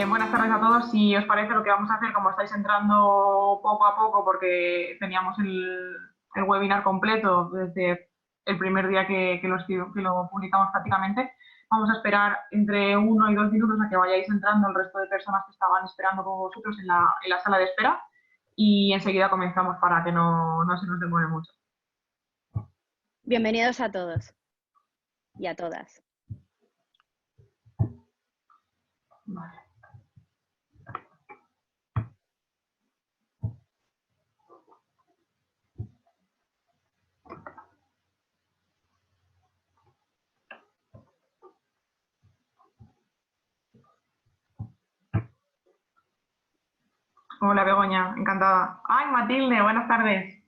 Buenas tardes a todos. Si os parece, lo que vamos a hacer, como estáis entrando poco a poco, porque teníamos el webinar completo desde el primer día que lo publicamos prácticamente, vamos a esperar entre 1 y 2 minutos a que vayáis entrando el resto de personas que estaban esperando con vosotros en la sala de espera y enseguida comenzamos para que no se nos demore mucho. Bienvenidos a todos y a todas. Vale. Hola Begoña, encantada. Ay, Matilde, buenas tardes.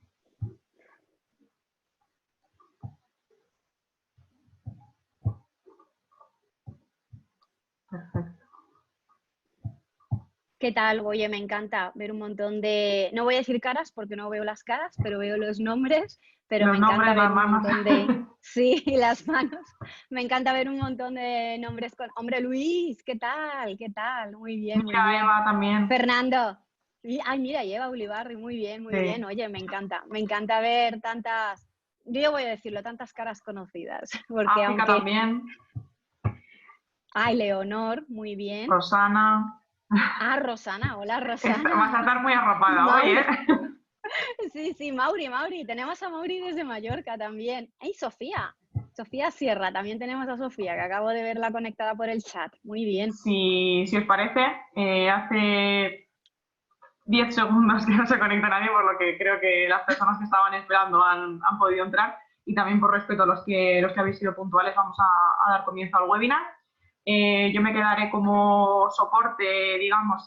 Perfecto. ¿Qué tal? Oye, me encanta ver un montón de... No voy a decir caras porque no veo las caras, pero veo los nombres, pero Los me encanta nombres, ver las un manos. montón de... Sí, las manos. Me encanta ver un montón de nombres con... Hombre, Luis, ¿qué tal? ¿Qué tal? Muy bien, muy Mira, bien. Eva también. Fernando. Ay, mira, lleva Ulibarri, muy bien, muy Sí. bien. Oye, me encanta ver tantas... Yo voy a decirlo, tantas caras conocidas, porque África aunque... también. Ay, Leonor, muy bien. Rosana. Ah, Rosana, hola Rosana. Vas a estar muy arropada hoy, Mauri. ¿eh? Sí, Mauri. Tenemos a Mauri desde Mallorca también. Y Sofía. Sofía Sierra, también tenemos a Sofía, que acabo de verla conectada por el chat. Muy bien. Si os parece, hace 10 segundos que no se conecta nadie, por lo que creo que las personas que estaban esperando han podido entrar y también por respeto a los que habéis sido puntuales vamos a dar comienzo al webinar. Yo me quedaré como soporte, digamos,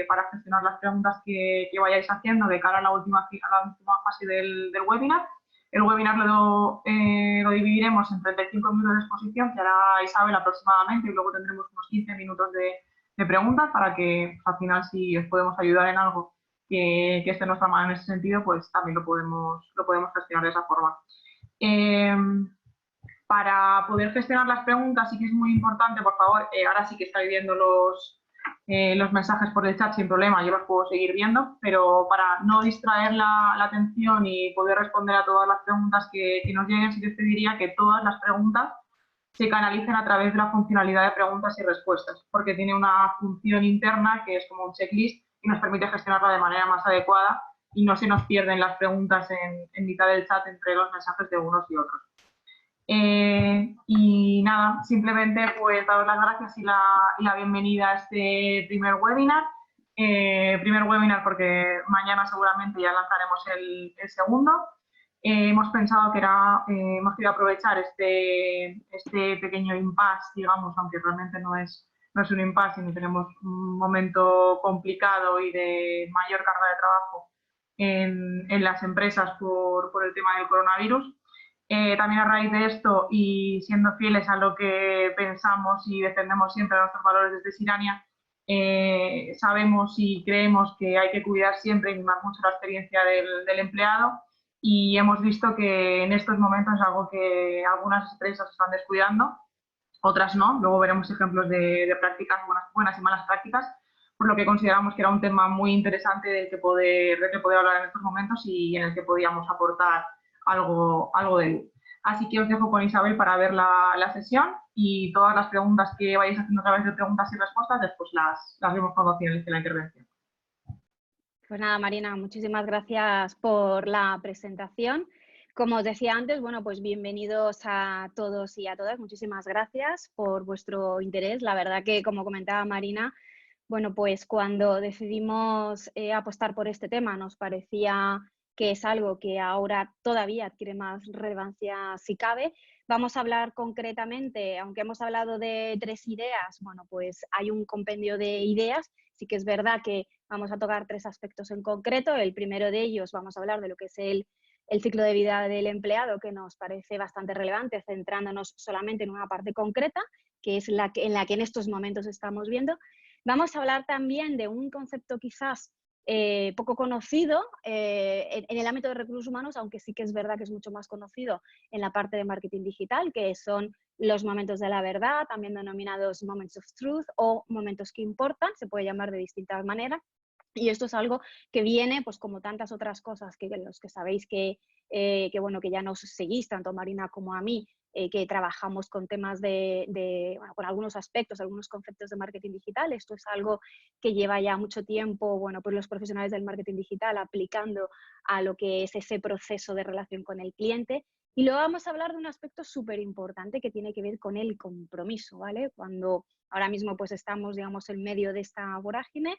para gestionar las preguntas que vayáis haciendo de cara a la última fase del webinar. El webinar lo dividiremos en 35 minutos de exposición, que hará Isabel aproximadamente, y luego tendremos unos 15 minutos de preguntas para que al final, si os podemos ayudar en algo que esté en nuestra mano en ese sentido, pues también lo podemos gestionar de esa forma. Para poder gestionar las preguntas sí que es muy importante, por favor, ahora sí que estáis viendo los mensajes por el chat sin problema, yo los puedo seguir viendo, pero para no distraer la atención y poder responder a todas las preguntas que nos lleguen, sí que os pediría que todas las preguntas se canalicen a través de la funcionalidad de preguntas y respuestas, porque tiene una función interna que es como un checklist y nos permite gestionarla de manera más adecuada y no se nos pierden las preguntas en mitad del chat entre los mensajes de unos y otros. Y nada, simplemente pues daros las gracias y la bienvenida a este primer webinar. Primer webinar porque mañana seguramente ya lanzaremos el segundo. Hemos pensado que hemos querido aprovechar este pequeño impasse, digamos, aunque realmente no es un impasse, sino tenemos un momento complicado y de mayor carga de trabajo en las empresas por el tema del coronavirus. También a raíz de esto y siendo fieles a lo que pensamos y defendemos siempre nuestros valores desde Sirania, sabemos y creemos que hay que cuidar siempre y mimar mucho la experiencia del empleado y hemos visto que en estos momentos es algo que algunas empresas están descuidando, otras no. Luego veremos ejemplos de prácticas, buenas y malas prácticas, por lo que consideramos que era un tema muy interesante del que poder hablar en estos momentos y en el que podíamos aportar algo de luz. Así que os dejo con Isabel para ver la sesión y todas las preguntas que vayáis haciendo a través de preguntas y respuestas, después las vemos cuando finalice la intervención. Pues nada, Marina, muchísimas gracias por la presentación. Como os decía antes, bueno, pues bienvenidos a todos y a todas. Muchísimas gracias por vuestro interés. La verdad que, como comentaba Marina, bueno, pues cuando decidimos apostar por este tema nos parecía que es algo que ahora todavía adquiere más relevancia si cabe. Vamos a hablar concretamente, aunque hemos hablado de 3 ideas, bueno, pues hay un compendio de ideas. Sí que es verdad que vamos a tocar 3 aspectos en concreto. El primero de ellos vamos a hablar de lo que es el ciclo de vida del empleado, que nos parece bastante relevante, centrándonos solamente en una parte concreta, que es en la que en estos momentos estamos viendo. Vamos a hablar también de un concepto quizás poco conocido en el ámbito de recursos humanos, aunque sí que es verdad que es mucho más conocido en la parte de marketing digital, que son los momentos de la verdad, también denominados moments of truth o momentos que importan, se puede llamar de distintas maneras. Y esto es algo que viene, pues como tantas otras cosas que los que sabéis bueno, que ya nos seguís, tanto a Marina como a mí, que trabajamos con temas bueno, con algunos aspectos, algunos conceptos de marketing digital. Esto es algo que lleva ya mucho tiempo, bueno, pues los profesionales del marketing digital aplicando a lo que es ese proceso de relación con el cliente. Y luego vamos a hablar de un aspecto súper importante que tiene que ver con el compromiso, ¿vale? Cuando ahora mismo pues estamos, digamos, en medio de esta vorágine,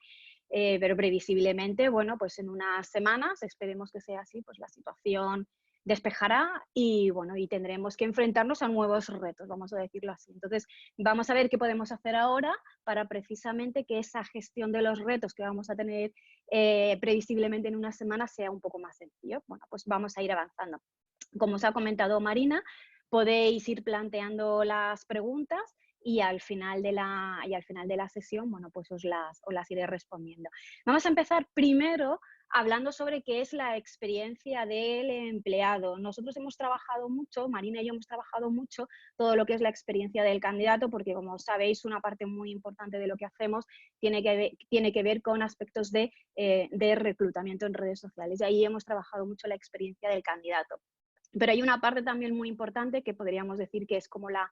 pero previsiblemente, bueno, pues en unas semanas, esperemos que sea así, pues la situación despejará y, bueno, y tendremos que enfrentarnos a nuevos retos, vamos a decirlo así. Entonces, vamos a ver qué podemos hacer ahora para precisamente que esa gestión de los retos que vamos a tener previsiblemente en unas semanas sea un poco más sencillo. Bueno, pues vamos a ir avanzando. Como os ha comentado Marina, podéis ir planteando las preguntas y al final de la sesión, bueno, pues os las iré respondiendo. Vamos a empezar primero hablando sobre qué es la experiencia del empleado. Nosotros hemos trabajado mucho, Marina y yo hemos trabajado mucho todo lo que es la experiencia del candidato, porque como sabéis, una parte muy importante de lo que hacemos tiene que ver con aspectos de reclutamiento en redes sociales. Y ahí hemos trabajado mucho la experiencia del candidato. Pero hay una parte también muy importante que podríamos decir que es como la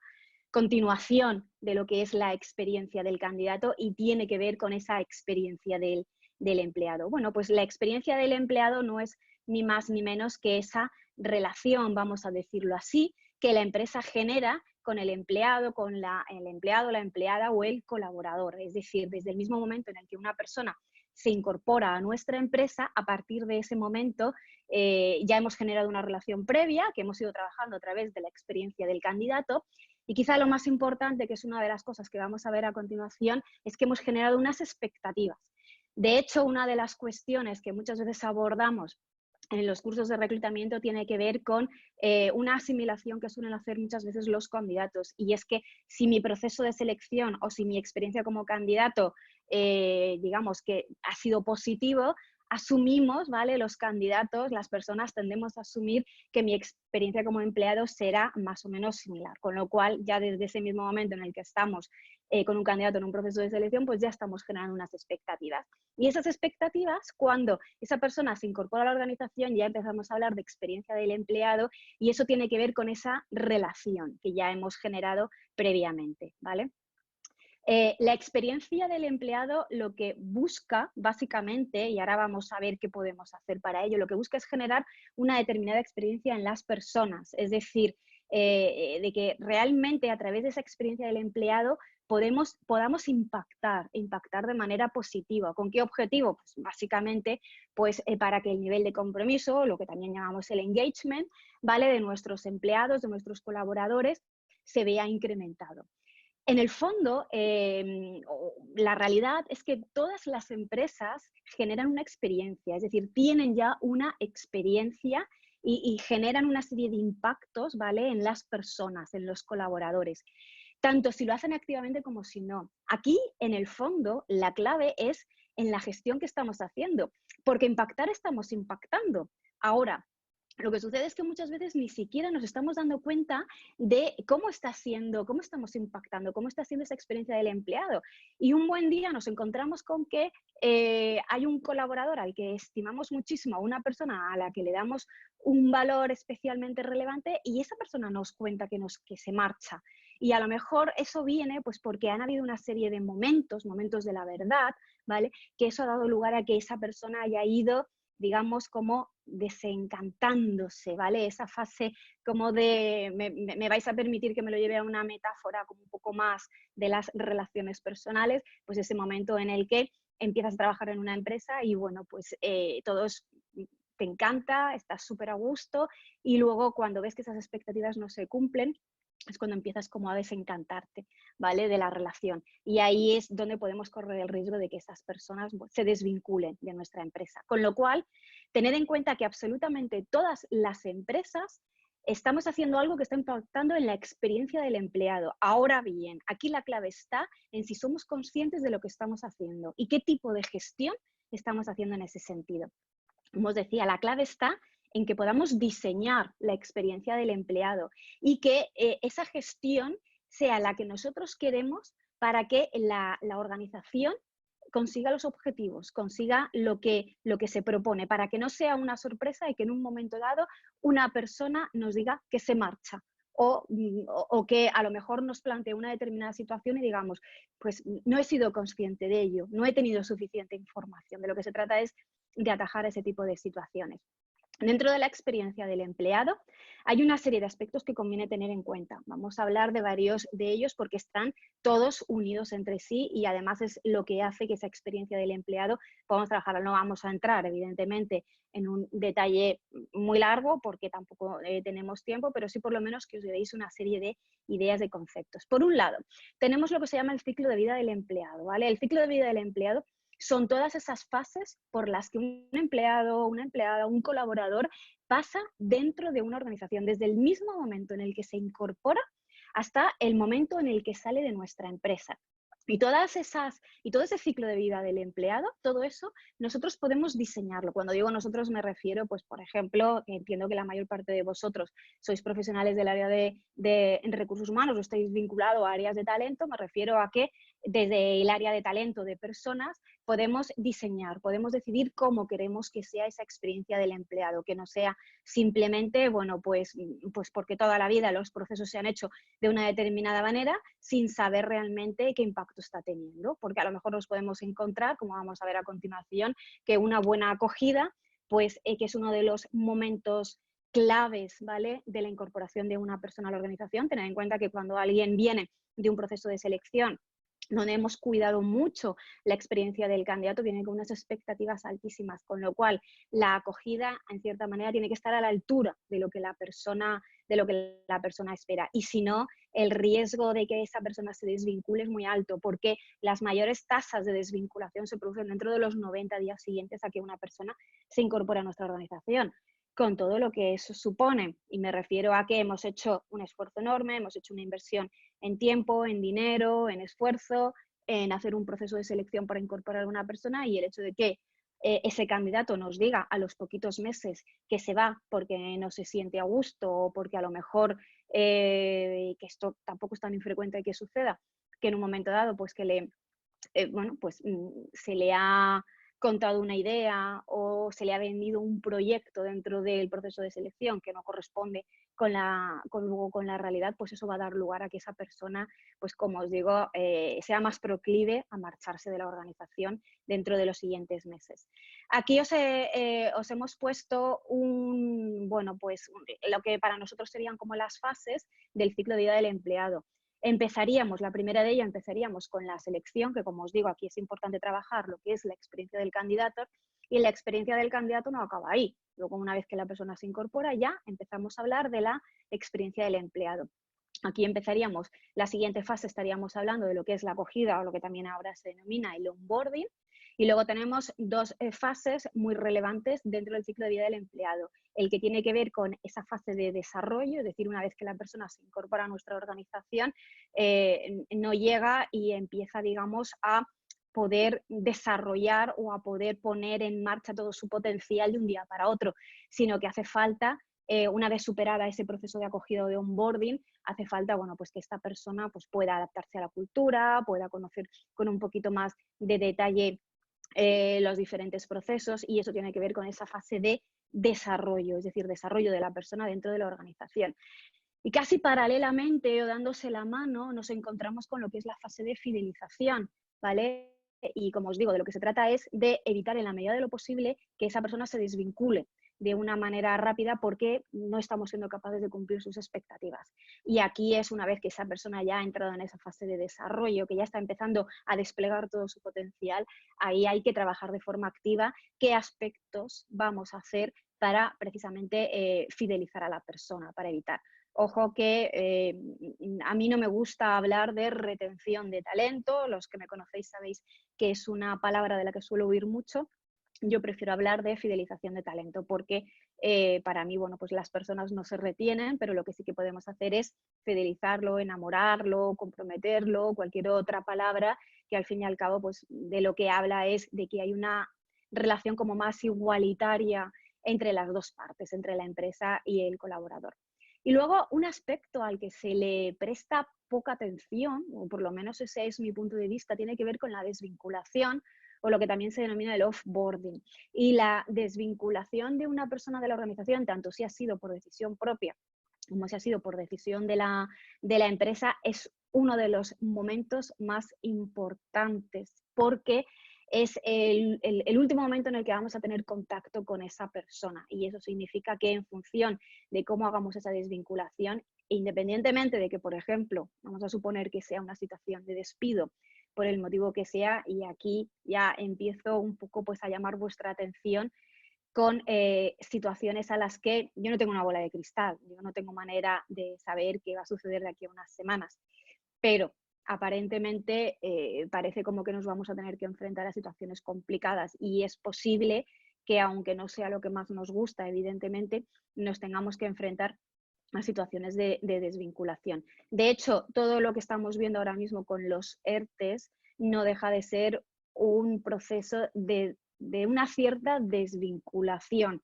continuación de lo que es la experiencia del candidato y tiene que ver con esa experiencia del empleado. Bueno, pues la experiencia del empleado no es ni más ni menos que esa relación, vamos a decirlo así, que la empresa genera con el empleado, el empleado, la empleada o el colaborador. Es decir, desde el mismo momento en el que una persona se incorpora a nuestra empresa, a partir de ese momento ya hemos generado una relación previa que hemos ido trabajando a través de la experiencia del candidato. Y quizá lo más importante, que es una de las cosas que vamos a ver a continuación, es que hemos generado unas expectativas. De hecho, una de las cuestiones que muchas veces abordamos en los cursos de reclutamiento tiene que ver con una asimilación que suelen hacer muchas veces los candidatos, y es que si mi proceso de selección o si mi experiencia como candidato, digamos que ha sido positivo, asumimos, ¿vale? Los candidatos, las personas tendemos a asumir que mi experiencia como empleado será más o menos similar, con lo cual ya desde ese mismo momento en el que estamos con un candidato en un proceso de selección, pues ya estamos generando unas expectativas. Y esas expectativas, cuando esa persona se incorpora a la organización, ya empezamos a hablar de experiencia del empleado y eso tiene que ver con esa relación que ya hemos generado previamente, ¿vale? La experiencia del empleado lo que busca, básicamente, y ahora vamos a ver qué podemos hacer para ello, lo que busca es generar una determinada experiencia en las personas, es decir, de que realmente a través de esa experiencia del empleado podamos impactar de manera positiva. ¿Con qué objetivo? Pues básicamente pues, para que el nivel de compromiso, lo que también llamamos el engagement, ¿vale? De nuestros empleados, de nuestros colaboradores, se vea incrementado. En el fondo, la realidad es que todas las empresas generan una experiencia, es decir, tienen ya una experiencia y generan una serie de impactos, ¿vale? En las personas, en los colaboradores, tanto si lo hacen activamente como si no. Aquí, en el fondo, la clave es en la gestión que estamos haciendo, porque impactar estamos impactando. Ahora, lo que sucede es que muchas veces ni siquiera nos estamos dando cuenta de cómo estamos impactando, cómo está siendo esa experiencia del empleado. Y un buen día nos encontramos con que hay un colaborador al que estimamos muchísimo, una persona a la que le damos un valor especialmente relevante y esa persona nos cuenta que se marcha. Y a lo mejor eso viene pues porque han habido una serie de momentos de la verdad, ¿vale? Que eso ha dado lugar a que esa persona haya ido, digamos, como desencantándose, ¿vale? Esa fase como de, me vais a permitir que me lo lleve a una metáfora como un poco más de las relaciones personales, pues ese momento en el que empiezas a trabajar en una empresa y bueno, pues te encanta, estás súper a gusto y luego cuando ves que esas expectativas no se cumplen, es cuando empiezas como a desencantarte, ¿vale? De la relación. Y ahí es donde podemos correr el riesgo de que esas personas se desvinculen de nuestra empresa. Con lo cual, tened en cuenta que absolutamente todas las empresas estamos haciendo algo que está impactando en la experiencia del empleado. Ahora bien, aquí la clave está en si somos conscientes de lo que estamos haciendo y qué tipo de gestión estamos haciendo en ese sentido. Como os decía, la clave está en que podamos diseñar la experiencia del empleado y que esa gestión sea la que nosotros queremos para que la organización consiga los objetivos, consiga lo que se propone, para que no sea una sorpresa y que en un momento dado una persona nos diga que se marcha o que a lo mejor nos plantee una determinada situación y digamos, pues no he sido consciente de ello, no he tenido suficiente información. De lo que se trata es de atajar ese tipo de situaciones. Dentro de la experiencia del empleado hay una serie de aspectos que conviene tener en cuenta. Vamos a hablar de varios de ellos porque están todos unidos entre sí y además es lo que hace que esa experiencia del empleado podamos trabajar. No vamos a entrar, evidentemente, en un detalle muy largo porque tampoco tenemos tiempo, pero sí por lo menos que os deis una serie de ideas, de conceptos. Por un lado, tenemos lo que se llama el ciclo de vida del empleado, ¿vale? El ciclo de vida del empleado son todas esas fases por las que un empleado, una empleada, un colaborador pasa dentro de una organización, desde el mismo momento en el que se incorpora hasta el momento en el que sale de nuestra empresa. Y todo ese ciclo de vida del empleado, todo eso, nosotros podemos diseñarlo. Cuando digo nosotros me refiero, pues, por ejemplo, entiendo que la mayor parte de vosotros sois profesionales del área de recursos humanos o estáis vinculados a áreas de talento, me refiero a que desde el área de talento de personas podemos diseñar, podemos decidir cómo queremos que sea esa experiencia del empleado, que no sea simplemente, bueno, pues porque toda la vida los procesos se han hecho de una determinada manera sin saber realmente qué impacto está teniendo, porque a lo mejor nos podemos encontrar, como vamos a ver a continuación, que una buena acogida, pues que es uno de los momentos claves, ¿vale?, de la incorporación de una persona a la organización. Tener en cuenta que cuando alguien viene de un proceso de selección donde hemos cuidado mucho la experiencia del candidato, viene con unas expectativas altísimas, con lo cual la acogida, en cierta manera, tiene que estar a la altura de lo que la persona espera. Y si no, el riesgo de que esa persona se desvincule es muy alto, porque las mayores tasas de desvinculación se producen dentro de los 90 días siguientes a que una persona se incorpora a nuestra organización, con todo lo que eso supone. Y me refiero a que hemos hecho un esfuerzo enorme, hemos hecho una inversión en tiempo, en dinero, en esfuerzo, en hacer un proceso de selección para incorporar a una persona, y el hecho de que ese candidato nos diga a los poquitos meses que se va porque no se siente a gusto o porque a lo mejor, que esto tampoco es tan infrecuente que suceda, que en un momento dado pues que se le ha contado una idea o se le ha vendido un proyecto dentro del proceso de selección que no corresponde con la realidad, pues eso va a dar lugar a que esa persona, pues como os digo, sea más proclive a marcharse de la organización dentro de los siguientes meses. Aquí os hemos puesto lo que para nosotros serían como las fases del ciclo de vida del empleado. La primera de ellas empezaríamos con la selección, que como os digo, aquí es importante trabajar lo que es la experiencia del candidato, y la experiencia del candidato no acaba ahí. Luego, una vez que la persona se incorpora, ya empezamos a hablar de la experiencia del empleado. Aquí empezaríamos, la siguiente fase estaríamos hablando de lo que es la acogida o lo que también ahora se denomina el onboarding. Y luego tenemos dos fases muy relevantes dentro del ciclo de vida del empleado. El que tiene que ver con esa fase de desarrollo, es decir, una vez que la persona se incorpora a nuestra organización, no llega y empieza, digamos, a poder desarrollar o a poder poner en marcha todo su potencial de un día para otro, sino que hace falta, una vez superada ese proceso de acogida o de onboarding, hace falta, bueno, pues que esta persona pues pueda adaptarse a la cultura, pueda conocer con un poquito más de detalle los diferentes procesos, y eso tiene que ver con esa fase de desarrollo, es decir, desarrollo de la persona dentro de la organización. Y casi paralelamente o dándose la mano nos encontramos con lo que es la fase de fidelización, ¿vale? Y como os digo, de lo que se trata es de evitar en la medida de lo posible que esa persona se desvincule de una manera rápida porque no estamos siendo capaces de cumplir sus expectativas. Y aquí es una vez que esa persona ya ha entrado en esa fase de desarrollo, que ya está empezando a desplegar todo su potencial, ahí hay que trabajar de forma activa qué aspectos vamos a hacer para precisamente fidelizar a la persona, para evitar. Ojo que a mí no me gusta hablar de retención de talento, los que me conocéis sabéis que es una palabra de la que suelo oír mucho. Yo prefiero hablar de fidelización de talento porque para mí, bueno, pues las personas no se retienen, pero lo que sí que podemos hacer es fidelizarlo, enamorarlo, comprometerlo, cualquier otra palabra que al fin y al cabo pues de lo que habla es de que hay una relación como más igualitaria entre las dos partes, entre la empresa y el colaborador. Y luego un aspecto al que se le presta poca atención, o por lo menos ese es mi punto de vista, tiene que ver con la desvinculación o lo que también se denomina el offboarding. Y la desvinculación de una persona de la organización, tanto si ha sido por decisión propia como si ha sido por decisión de la empresa, es uno de los momentos más importantes porque es el último momento en el que vamos a tener contacto con esa persona y eso significa que en función de cómo hagamos esa desvinculación, independientemente de que, por ejemplo, vamos a suponer que sea una situación de despido por el motivo que sea, y aquí ya empiezo un poco pues a llamar vuestra atención con situaciones a las que yo no tengo una bola de cristal, yo no tengo manera de saber qué va a suceder de aquí a unas semanas, pero aparentemente parece como que nos vamos a tener que enfrentar a situaciones complicadas y es posible que, aunque no sea lo que más nos gusta, evidentemente, nos tengamos que enfrentar a situaciones de desvinculación. De hecho, todo lo que estamos viendo ahora mismo con los ERTEs no deja de ser un proceso de una cierta desvinculación,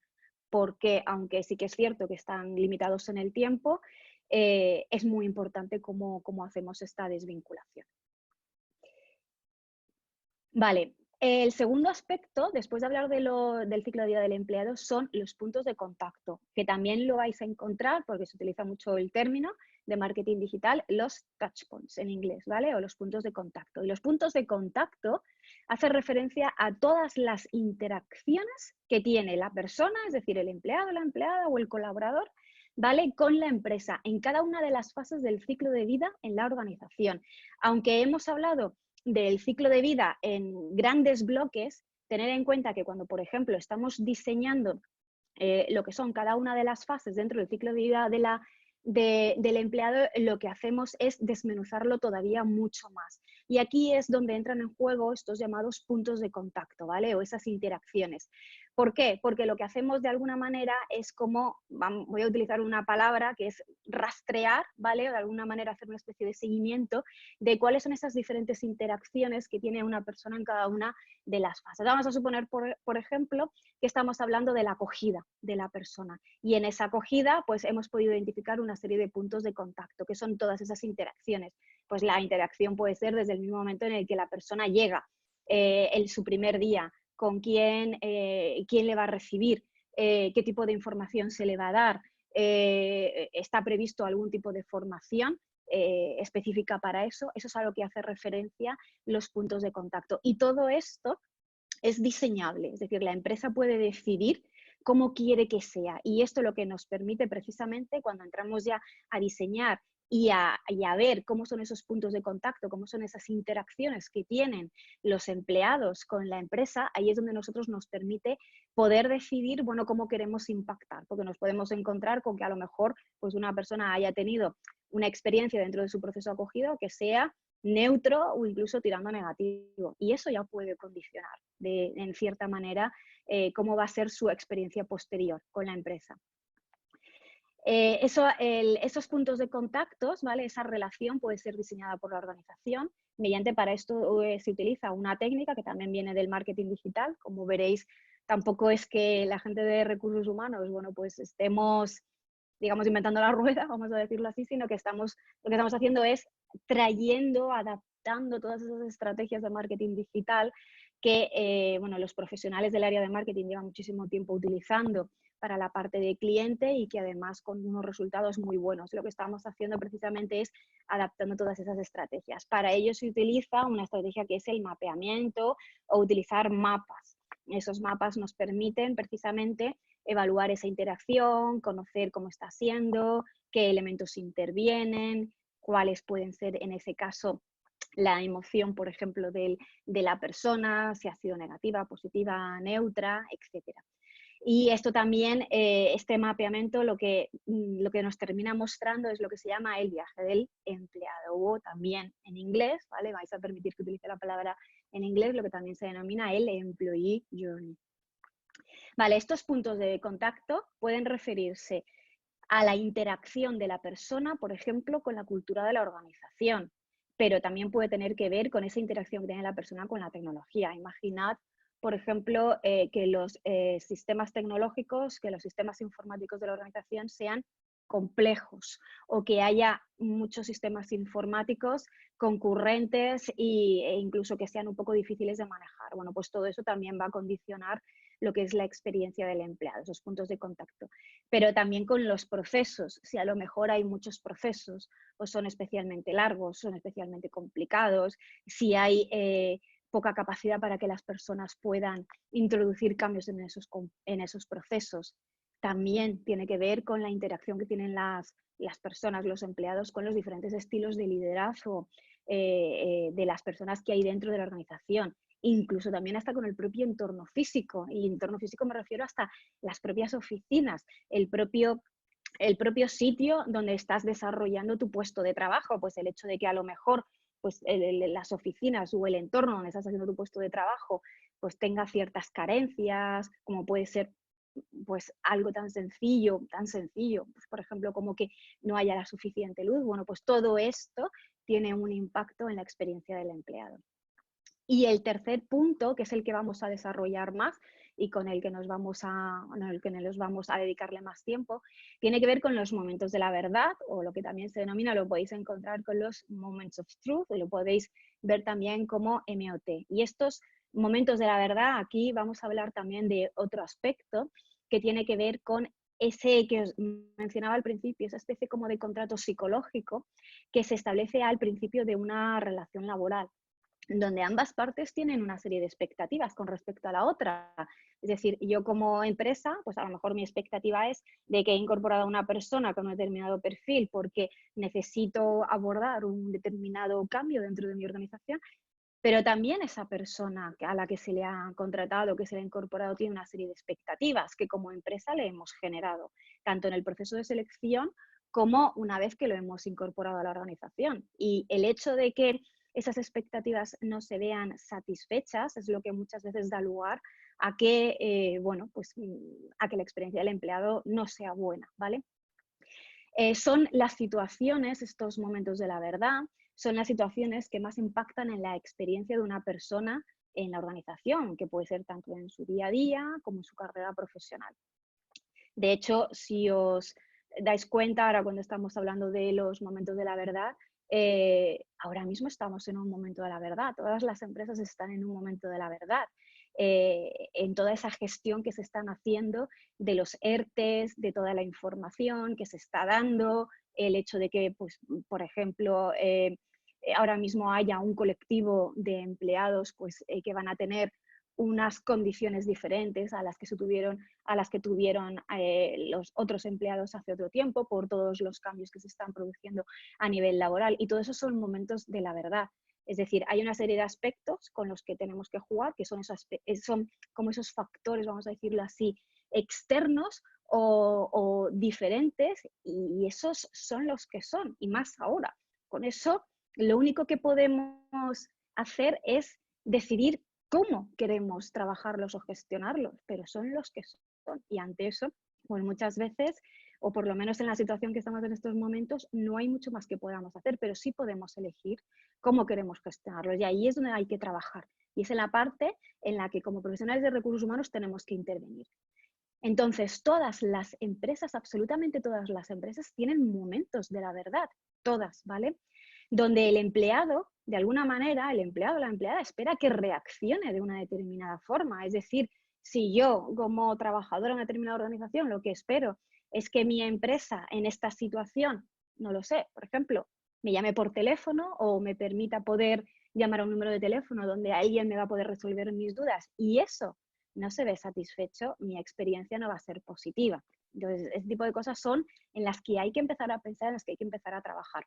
porque aunque sí que es cierto que están limitados en el tiempo, es muy importante cómo hacemos esta desvinculación. Vale, el segundo aspecto, después de hablar del ciclo de vida del empleado, son los puntos de contacto, que también lo vais a encontrar, porque se utiliza mucho el término de marketing digital, los touch points en inglés, ¿vale? O los puntos de contacto. Y los puntos de contacto hacen referencia a todas las interacciones que tiene la persona, es decir, el empleado, la empleada o el colaborador, ¿vale? Con la empresa en cada una de las fases del ciclo de vida en la organización. Aunque hemos hablado del ciclo de vida en grandes bloques, tener en cuenta que cuando, por ejemplo, estamos diseñando lo que son cada una de las fases dentro del ciclo de vida del empleado, lo que hacemos es desmenuzarlo todavía mucho más. Y aquí es donde entran en juego estos llamados puntos de contacto, ¿vale? O esas interacciones. ¿Por qué? Porque lo que hacemos de alguna manera es como, voy a utilizar una palabra que es rastrear, ¿vale? O de alguna manera hacer una especie de seguimiento de cuáles son esas diferentes interacciones que tiene una persona en cada una de las fases. Vamos a suponer, por ejemplo, que estamos hablando de la acogida de la persona. Y en esa acogida, pues hemos podido identificar una serie de puntos de contacto, que son todas esas interacciones. Pues la interacción puede ser desde el mismo momento en el que la persona llega, su primer día, con quién le va a recibir, qué tipo de información se le va a dar, está previsto algún tipo de formación específica para eso. Eso es a lo que hace referencia los puntos de contacto. Y todo esto es diseñable, es decir, la empresa puede decidir cómo quiere que sea. Y esto lo que nos permite precisamente cuando entramos ya a diseñar y a ver cómo son esos puntos de contacto, cómo son esas interacciones que tienen los empleados con la empresa, ahí es donde nosotros nos permite poder decidir, bueno, cómo queremos impactar, porque nos podemos encontrar con que a lo mejor pues una persona haya tenido una experiencia dentro de su proceso acogido que sea neutro o incluso tirando a negativo. Y eso ya puede condicionar en cierta manera cómo va a ser su experiencia posterior con la empresa. Esos puntos de contactos, ¿vale? Esa relación puede ser diseñada por la organización. Para esto se utiliza una técnica que también viene del marketing digital. Como veréis, tampoco es que la gente de recursos humanos, bueno, pues estemos, digamos, inventando la rueda, vamos a decirlo así, sino que lo que estamos haciendo es trayendo, adaptando todas esas estrategias de marketing digital que bueno, los profesionales del área de marketing llevan muchísimo tiempo utilizando para la parte de cliente y que además con unos resultados muy buenos. Lo que estamos haciendo precisamente es adaptando todas esas estrategias. Para ello se utiliza una estrategia que es el mapeamiento o utilizar mapas. Esos mapas nos permiten precisamente evaluar esa interacción, conocer cómo está siendo, qué elementos intervienen, cuáles pueden ser en ese caso la emoción, por ejemplo, de la persona, si ha sido negativa, positiva, neutra, etcétera. Y esto también, este mapeamiento, lo que nos termina mostrando es lo que se llama el viaje del empleado, o también en inglés, ¿vale? Vais a permitir que utilice la palabra en inglés, lo que también se denomina el Employee Journey. Vale, estos puntos de contacto pueden referirse a la interacción de la persona, por ejemplo, con la cultura de la organización, pero también puede tener que ver con esa interacción que tiene la persona con la tecnología. Imaginad por ejemplo, que los sistemas tecnológicos, que los sistemas informáticos de la organización sean complejos o que haya muchos sistemas informáticos concurrentes e incluso que sean un poco difíciles de manejar. Bueno, pues todo eso también va a condicionar lo que es la experiencia del empleado, esos puntos de contacto. Pero también con los procesos, si a lo mejor hay muchos procesos o son especialmente largos, son especialmente complicados, si hay poca capacidad para que las personas puedan introducir cambios en esos procesos. También tiene que ver con la interacción que tienen las personas, los empleados, con los diferentes estilos de liderazgo de las personas que hay dentro de la organización. Incluso también hasta con el propio entorno físico. Y entorno físico me refiero hasta las propias oficinas, el propio sitio donde estás desarrollando tu puesto de trabajo. Pues el hecho de que a lo mejor pues, las oficinas o el entorno donde estás haciendo tu puesto de trabajo pues tenga ciertas carencias, como puede ser pues algo tan sencillo, pues, por ejemplo, como que no haya la suficiente luz. Bueno, pues todo esto tiene un impacto en la experiencia del empleado. Y el tercer punto, que es el que vamos a desarrollar más y con el que nos vamos a dedicarle más tiempo, tiene que ver con los momentos de la verdad, o lo que también se denomina, lo podéis encontrar con los Moments of Truth, y lo podéis ver también como MOT. Y estos momentos de la verdad, aquí vamos a hablar también de otro aspecto que tiene que ver con ese que os mencionaba al principio, esa especie como de contrato psicológico que se establece al principio de una relación laboral, donde ambas partes tienen una serie de expectativas con respecto a la otra. Es decir, yo como empresa, pues a lo mejor mi expectativa es de que he incorporado a una persona con un determinado perfil porque necesito abordar un determinado cambio dentro de mi organización, pero también esa persona a la que se le ha contratado, que se le ha incorporado, tiene una serie de expectativas que como empresa le hemos generado, tanto en el proceso de selección como una vez que lo hemos incorporado a la organización. Y el hecho de que esas expectativas no se vean satisfechas es lo que muchas veces da lugar a que, a que la experiencia del empleado no sea buena, ¿vale? Son las situaciones, estos momentos de la verdad, son las situaciones que más impactan en la experiencia de una persona en la organización, que puede ser tanto en su día a día como en su carrera profesional. De hecho, si os dais cuenta, ahora cuando estamos hablando de los momentos de la verdad, ahora mismo estamos en un momento de la verdad, todas las empresas están en un momento de la verdad. En toda esa gestión que se están haciendo de los ERTEs, de toda la información que se está dando, el hecho de que, pues, por ejemplo, ahora mismo haya un colectivo de empleados pues, que van a tener unas condiciones diferentes a las que tuvieron los otros empleados hace otro tiempo por todos los cambios que se están produciendo a nivel laboral. Y todo eso son momentos de la verdad. Es decir, hay una serie de aspectos con los que tenemos que jugar, que son como esos factores, vamos a decirlo así, externos o diferentes, y esos son los que son, y más ahora. Con eso, lo único que podemos hacer es decidir cómo queremos trabajarlos o gestionarlos, pero son los que son. Y ante eso, pues muchas veces, o por lo menos en la situación que estamos en estos momentos, no hay mucho más que podamos hacer, pero sí podemos elegir cómo queremos gestionarlos. Y ahí es donde hay que trabajar. Y es en la parte en la que como profesionales de recursos humanos tenemos que intervenir. Entonces, todas las empresas, absolutamente todas las empresas, tienen momentos de la verdad, todas, ¿vale? Donde el empleado, de alguna manera, el empleado o la empleada espera que reaccione de una determinada forma. Es decir, si yo como trabajadora en una determinada organización lo que espero es que mi empresa en esta situación, no lo sé, por ejemplo, me llame por teléfono o me permita poder llamar a un número de teléfono donde alguien me va a poder resolver mis dudas, y eso no se ve satisfecho, mi experiencia no va a ser positiva. Entonces, este tipo de cosas son en las que hay que empezar a pensar, en las que hay que empezar a trabajar.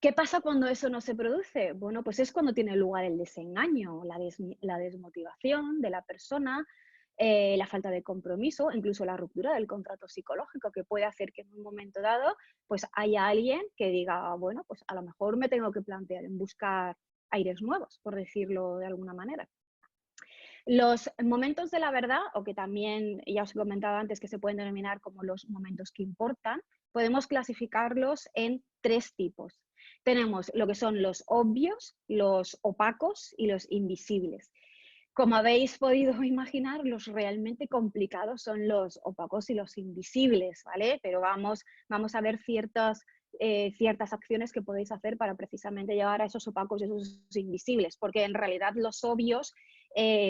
¿Qué pasa cuando eso no se produce? Bueno, pues es cuando tiene lugar el desengaño, la desmotivación de la persona, la falta de compromiso, incluso la ruptura del contrato psicológico, que puede hacer que en un momento dado pues haya alguien que diga, bueno, pues a lo mejor me tengo que plantear en buscar aires nuevos, por decirlo de alguna manera. Los momentos de la verdad, o que también ya os he comentado antes que se pueden denominar como los momentos que importan, podemos clasificarlos en 3 tipos. Tenemos lo que son los obvios, los opacos y los invisibles. Como habéis podido imaginar, los realmente complicados son los opacos y los invisibles, ¿vale? Pero vamos a ver ciertas acciones que podéis hacer para precisamente llegar a esos opacos y esos invisibles, porque en realidad los obvios,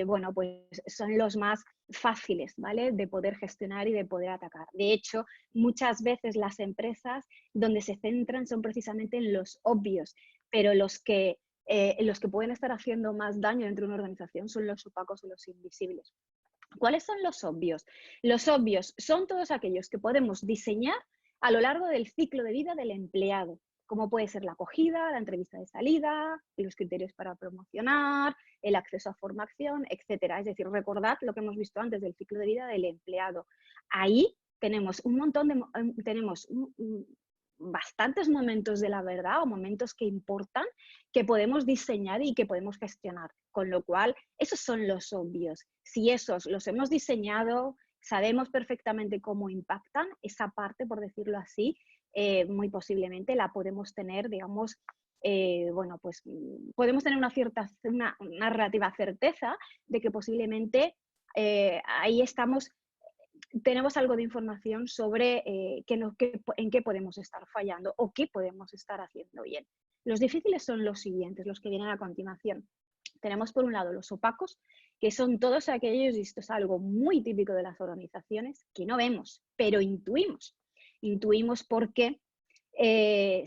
bueno, pues son los más fáciles, ¿vale? De poder gestionar y de poder atacar. De hecho, muchas veces las empresas donde se centran son precisamente en los obvios, pero los que pueden estar haciendo más daño dentro de una organización son los opacos o los invisibles. ¿Cuáles son los obvios? Los obvios son todos aquellos que podemos diseñar a lo largo del ciclo de vida del empleado, como puede ser la acogida, la entrevista de salida, los criterios para promocionar, el acceso a formación, etcétera. Es decir, recordad lo que hemos visto antes del ciclo de vida del empleado. Ahí tenemos un montón de, bastantes momentos de la verdad o momentos que importan que podemos diseñar y que podemos gestionar, con lo cual esos son los obvios. Si esos los hemos diseñado, sabemos perfectamente cómo impactan, esa parte, por decirlo así, muy posiblemente la podemos tener, digamos, bueno, pues podemos tener una relativa certeza de que posiblemente ahí tenemos algo de información sobre en qué podemos estar fallando o qué podemos estar haciendo bien. Los difíciles son los siguientes, los que vienen a continuación. Tenemos por un lado los opacos, que son todos aquellos, y esto es algo muy típico de las organizaciones, que no vemos, pero intuimos. Intuimos porque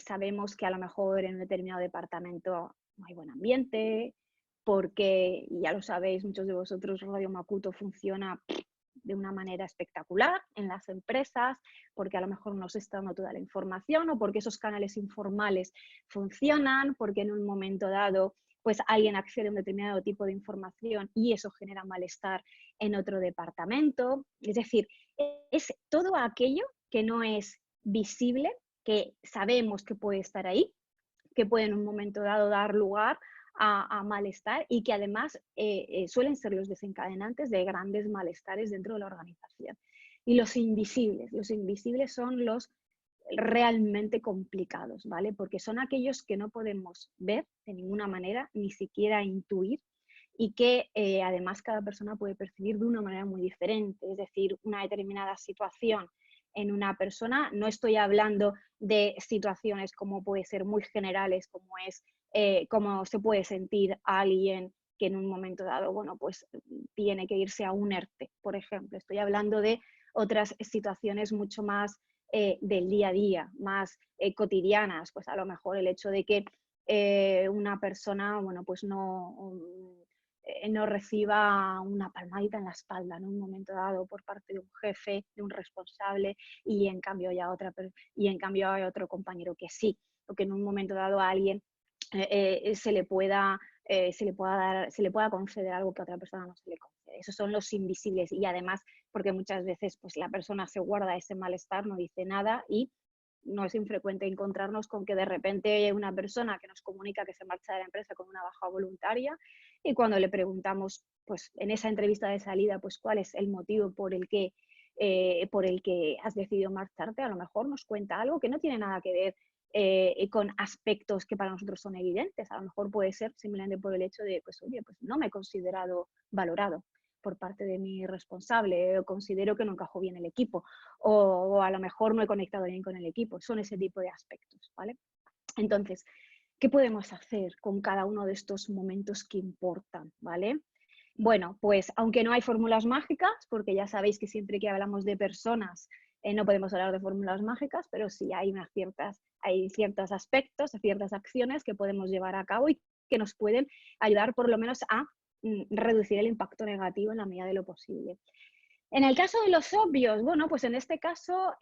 sabemos que a lo mejor en un determinado departamento no hay buen ambiente, porque, ya lo sabéis, muchos de vosotros, Radio Makuto funciona de una manera espectacular en las empresas, porque a lo mejor no se está dando toda la información o porque esos canales informales funcionan, porque en un momento dado pues alguien accede a un determinado tipo de información y eso genera malestar en otro departamento. Es decir, es todo aquello que no es visible, que sabemos que puede estar ahí, que puede en un momento dado dar lugar a malestar y que además suelen ser los desencadenantes de grandes malestares dentro de la organización. Y los invisibles son los realmente complicados, ¿vale? Porque son aquellos que no podemos ver de ninguna manera, ni siquiera intuir, y que además cada persona puede percibir de una manera muy diferente. Es decir, una determinada situación en una persona, no estoy hablando de situaciones como puede ser muy generales, como es cómo se puede sentir alguien que en un momento dado, bueno, pues tiene que irse a un ERTE, por ejemplo. Estoy hablando de otras situaciones mucho más del día a día, más cotidianas, pues a lo mejor el hecho de que una persona, bueno, pues no reciba una palmadita en la espalda en un momento dado por parte de un jefe, de un responsable, y en cambio hay otro compañero que sí, o que en un momento dado a alguien se le pueda conceder algo que a otra persona no se le concede. Esos son los invisibles y además porque muchas veces pues, la persona se guarda ese malestar, no dice nada y no es infrecuente encontrarnos con que de repente una persona que nos comunica que se marcha de la empresa con una baja voluntaria y cuando le preguntamos pues, en esa entrevista de salida pues, cuál es el motivo por el que has decidido marcharte, a lo mejor nos cuenta algo que no tiene nada que ver con aspectos que para nosotros son evidentes. A lo mejor puede ser simplemente por el hecho de, pues, oye, pues no me he considerado valorado por parte de mi responsable, o considero que no encajó bien el equipo, o a lo mejor no he conectado bien con el equipo. Son ese tipo de aspectos, ¿vale? Entonces, ¿qué podemos hacer con cada uno de estos momentos que importan, ¿vale? Bueno, pues aunque no hay fórmulas mágicas, porque ya sabéis que siempre que hablamos de personas no podemos hablar de fórmulas mágicas, pero sí hay ciertos aspectos, ciertas acciones que podemos llevar a cabo y que nos pueden ayudar por lo menos a reducir el impacto negativo en la medida de lo posible. En el caso de los obvios, bueno, pues en este caso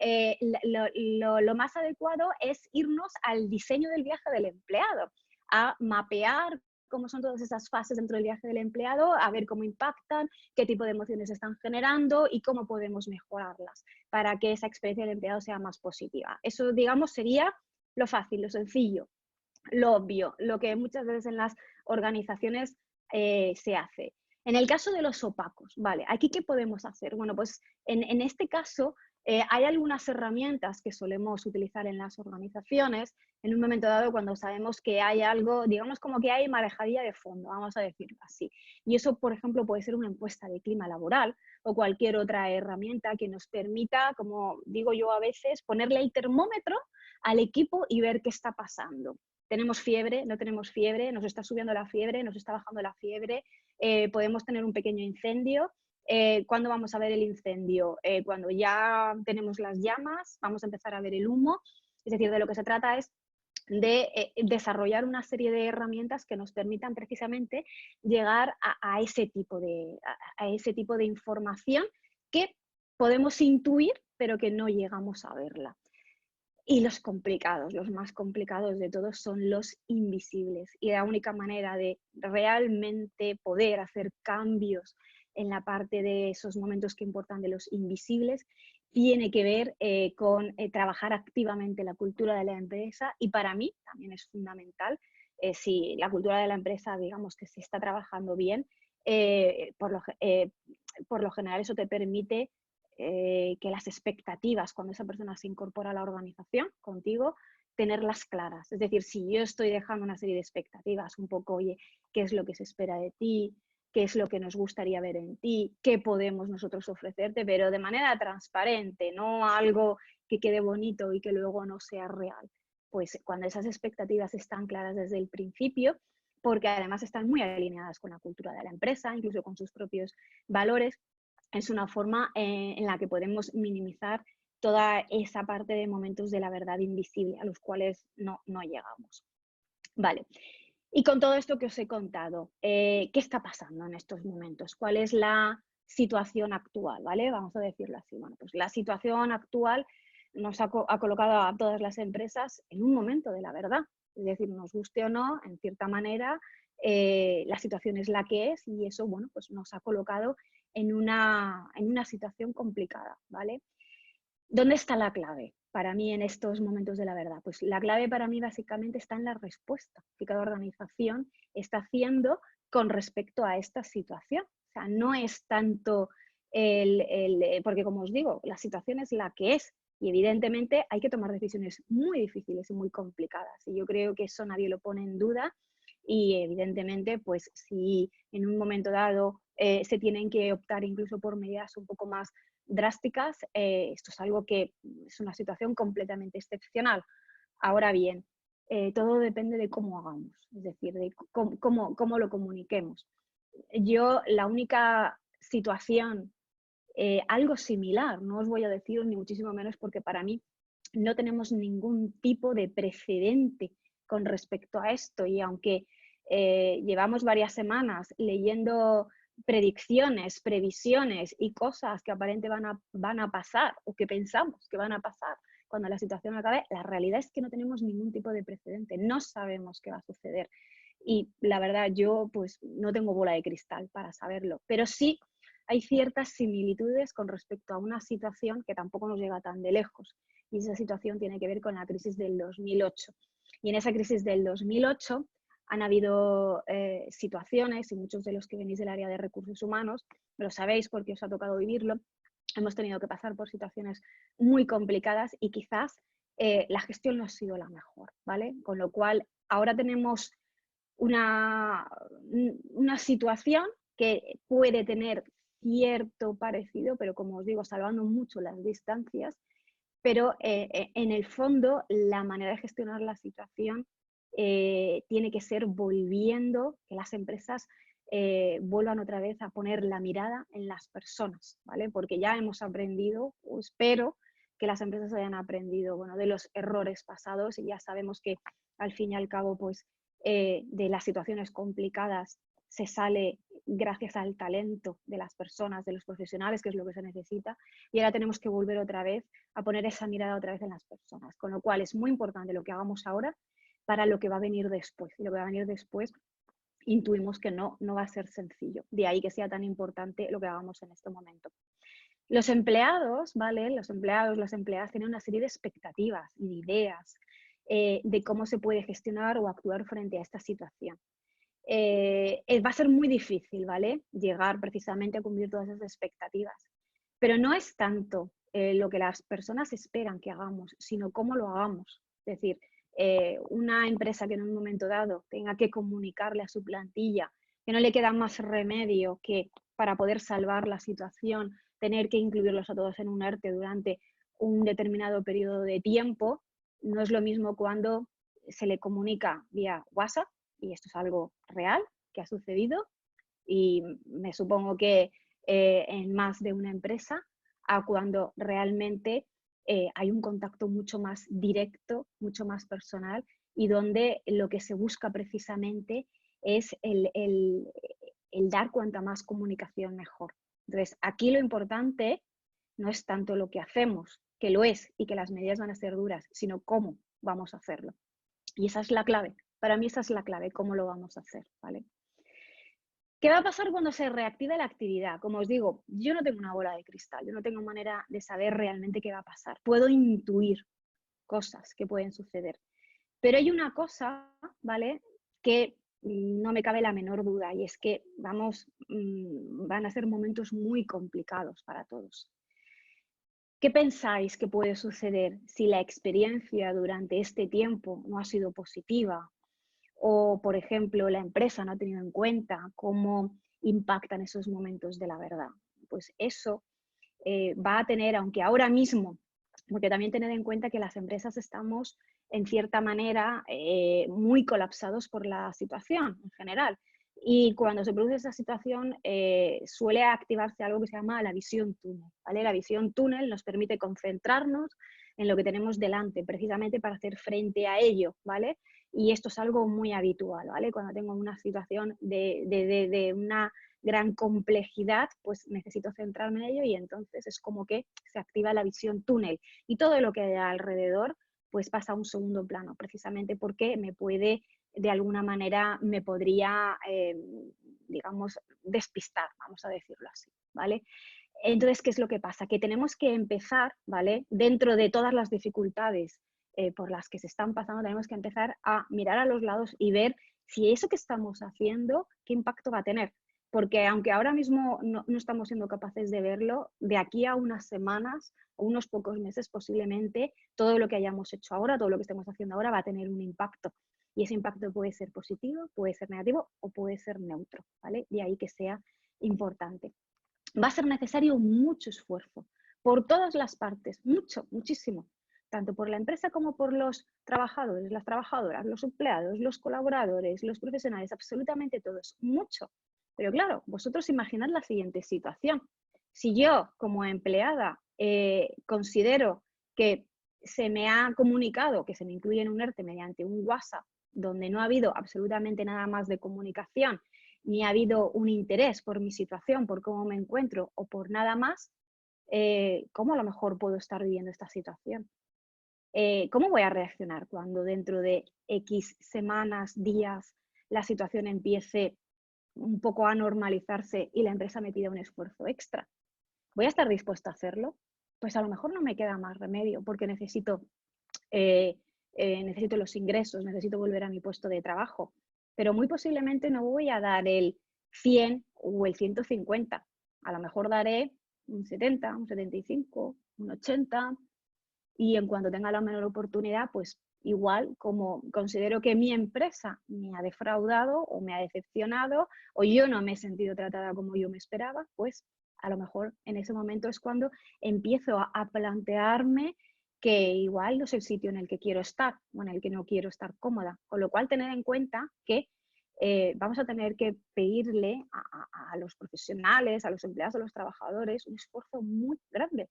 lo más adecuado es irnos al diseño del viaje del empleado, a mapear cómo son todas esas fases dentro del viaje del empleado, a ver cómo impactan, qué tipo de emociones están generando y cómo podemos mejorarlas para que esa experiencia del empleado sea más positiva. Eso, digamos, sería lo fácil, lo sencillo, lo obvio, lo que muchas veces en las organizaciones se hace. En el caso de los opacos, ¿vale? ¿Aquí qué podemos hacer? Bueno, pues en este caso Hay algunas herramientas que solemos utilizar en las organizaciones en un momento dado cuando sabemos que hay algo, digamos como que hay marejadilla de fondo, vamos a decirlo así. Y eso, por ejemplo, puede ser una encuesta de clima laboral o cualquier otra herramienta que nos permita, como digo yo a veces, ponerle el termómetro al equipo y ver qué está pasando. ¿Tenemos fiebre? ¿No tenemos fiebre? ¿Nos está subiendo la fiebre? ¿Nos está bajando la fiebre? ¿Podemos tener un pequeño incendio? ¿Cuándo vamos a ver el incendio? Cuando ya tenemos las llamas, vamos a empezar a ver el humo. Es decir, de lo que se trata es de desarrollar una serie de herramientas que nos permitan precisamente llegar a ese tipo de información que podemos intuir, pero que no llegamos a verla. Y los complicados, los más complicados de todos son los invisibles. Y la única manera de realmente poder hacer cambios en la parte de esos momentos que importan de los invisibles tiene que ver con trabajar activamente la cultura de la empresa, y para mí también es fundamental. Si la cultura de la empresa, digamos que se está trabajando bien, por lo general eso te permite que las expectativas cuando esa persona se incorpora a la organización contigo, tenerlas claras. Es decir, si yo estoy dejando una serie de expectativas, un poco, oye, ¿qué es lo que se espera de ti? ¿Qué es lo que nos gustaría ver en ti? ¿Qué podemos nosotros ofrecerte? Pero de manera transparente, no algo que quede bonito y que luego no sea real. Pues cuando esas expectativas están claras desde el principio, porque además están muy alineadas con la cultura de la empresa, incluso con sus propios valores, es una forma en la que podemos minimizar toda esa parte de momentos de la verdad invisible a los cuales no llegamos. Vale. Y con todo esto que os he contado, ¿qué está pasando en estos momentos? ¿Cuál es la situación actual? ¿Vale? Vamos a decirlo así. Bueno, pues la situación actual nos ha colocado a todas las empresas en un momento de la verdad. Es decir, nos guste o no, en cierta manera, la situación es la que es, y eso, bueno, pues nos ha colocado en una situación complicada, ¿vale? ¿Dónde está la clave para mí en estos momentos de la verdad? Pues la clave para mí básicamente está en la respuesta que cada organización está haciendo con respecto a esta situación. O sea, no es tanto porque como os digo, la situación es la que es, y evidentemente hay que tomar decisiones muy difíciles y muy complicadas. Y yo creo que eso nadie lo pone en duda. Y evidentemente, pues si en un momento dado se tienen que optar incluso por medidas un poco más drásticas, esto es algo que es una situación completamente excepcional. Ahora bien, todo depende de cómo hagamos, es decir, de cómo lo comuniquemos. Yo, la única situación, algo similar, no os voy a decir ni muchísimo menos, porque para mí no tenemos ningún tipo de precedente con respecto a esto, y aunque llevamos varias semanas leyendo predicciones, previsiones y cosas que aparentemente van a pasar, o que pensamos que van a pasar cuando la situación acabe, la realidad es que no tenemos ningún tipo de precedente, no sabemos qué va a suceder. Y la verdad, yo pues no tengo bola de cristal para saberlo, pero sí hay ciertas similitudes con respecto a una situación que tampoco nos llega tan de lejos, y esa situación tiene que ver con la crisis del 2008. Y en esa crisis del 2008 han habido situaciones, y muchos de los que venís del área de recursos humanos lo sabéis porque os ha tocado vivirlo, hemos tenido que pasar por situaciones muy complicadas y quizás la gestión no ha sido la mejor, ¿vale? Con lo cual ahora tenemos una situación que puede tener cierto parecido, pero como os digo, salvando mucho las distancias, pero en el fondo la manera de gestionar la situación tiene que ser volviendo, que las empresas vuelvan otra vez a poner la mirada en las personas, ¿vale? Porque ya hemos aprendido, o espero que las empresas hayan aprendido, bueno, de los errores pasados, y ya sabemos que al fin y al cabo, pues, de las situaciones complicadas se sale gracias al talento de las personas, de los profesionales, que es lo que se necesita, y ahora tenemos que volver otra vez a poner esa mirada otra vez en las personas, con lo cual es muy importante lo que hagamos ahora para lo que va a venir después, y lo que va a venir después intuimos que no va a ser sencillo, de ahí que sea tan importante lo que hagamos en este momento. Los empleados, ¿vale? Los empleados, las empleadas tienen una serie de expectativas y de ideas de cómo se puede gestionar o actuar frente a esta situación. Va a ser muy difícil, ¿vale? Llegar precisamente a cumplir todas esas expectativas. Pero no es tanto lo que las personas esperan que hagamos, sino cómo lo hagamos. Es decir, una empresa que en un momento dado tenga que comunicarle a su plantilla que no le queda más remedio que para poder salvar la situación, tener que incluirlos a todos en un ERTE durante un determinado periodo de tiempo, no es lo mismo cuando se le comunica vía WhatsApp, y esto es algo real que ha sucedido, y me supongo que en más de una empresa, a cuando realmente hay un contacto mucho más directo, mucho más personal, y donde lo que se busca precisamente es el dar cuanta más comunicación mejor. Entonces, aquí lo importante no es tanto lo que hacemos, que lo es y que las medidas van a ser duras, sino cómo vamos a hacerlo. Y esa es la clave. Para mí esa es la clave, cómo lo vamos a hacer, ¿vale? ¿Qué va a pasar cuando se reactive la actividad? Como os digo, yo no tengo una bola de cristal, yo no tengo manera de saber realmente qué va a pasar. Puedo intuir cosas que pueden suceder. Pero hay una cosa, ¿vale?, que no me cabe la menor duda, y es que van a ser momentos muy complicados para todos. ¿Qué pensáis que puede suceder si la experiencia durante este tiempo no ha sido positiva? O, por ejemplo, la empresa no ha tenido en cuenta cómo impactan esos momentos de la verdad. Pues eso va a tener, aunque ahora mismo, porque también tened en cuenta que las empresas estamos en cierta manera muy colapsados por la situación en general. Y cuando se produce esa situación suele activarse algo que se llama la visión túnel, ¿vale? La visión túnel nos permite concentrarnos en lo que tenemos delante, precisamente para hacer frente a ello, ¿vale? Y esto es algo muy habitual, ¿vale? Cuando tengo una situación de una gran complejidad, pues necesito centrarme en ello, y entonces es como que se activa la visión túnel y todo lo que hay alrededor pues pasa a un segundo plano, precisamente porque de alguna manera me podría, digamos, despistar, vamos a decirlo así, ¿vale? Entonces, ¿qué es lo que pasa? Que tenemos que empezar, ¿vale? Dentro de todas las dificultades por las que se están pasando, tenemos que empezar a mirar a los lados y ver si eso que estamos haciendo, qué impacto va a tener. Porque aunque ahora mismo no estamos siendo capaces de verlo, de aquí a unas semanas o unos pocos meses posiblemente todo lo que hayamos hecho ahora, todo lo que estemos haciendo ahora va a tener un impacto. Y ese impacto puede ser positivo, puede ser negativo o puede ser neutro, ¿vale? De ahí que sea importante. Va a ser necesario mucho esfuerzo por todas las partes, muchísimo, tanto por la empresa como por los trabajadores, las trabajadoras, los empleados, los colaboradores, los profesionales, absolutamente todos, mucho. Pero claro, vosotros imaginad la siguiente situación. Si yo, como empleada, considero que se me ha comunicado que se me incluye en un ERTE mediante un WhatsApp, donde no ha habido absolutamente nada más de comunicación, ni ha habido un interés por mi situación, por cómo me encuentro o por nada más, ¿cómo a lo mejor puedo estar viviendo esta situación? ¿Cómo voy a reaccionar cuando dentro de X semanas, días, la situación empiece un poco a normalizarse y la empresa me pida un esfuerzo extra? ¿Voy a estar dispuesta a hacerlo? Pues a lo mejor no me queda más remedio porque necesito los ingresos, necesito volver a mi puesto de trabajo, pero muy posiblemente no voy a dar el 100 o el 150, a lo mejor daré un 70, un 75, un 80, y en cuanto tenga la menor oportunidad, pues igual como considero que mi empresa me ha defraudado o me ha decepcionado o yo no me he sentido tratada como yo me esperaba, pues a lo mejor en ese momento es cuando empiezo a plantearme que igual no es el sitio en el que quiero estar o en el que no quiero estar cómoda. Con lo cual, tener en cuenta que vamos a tener que pedirle a los profesionales, a los empleados, a los trabajadores, un esfuerzo muy grande,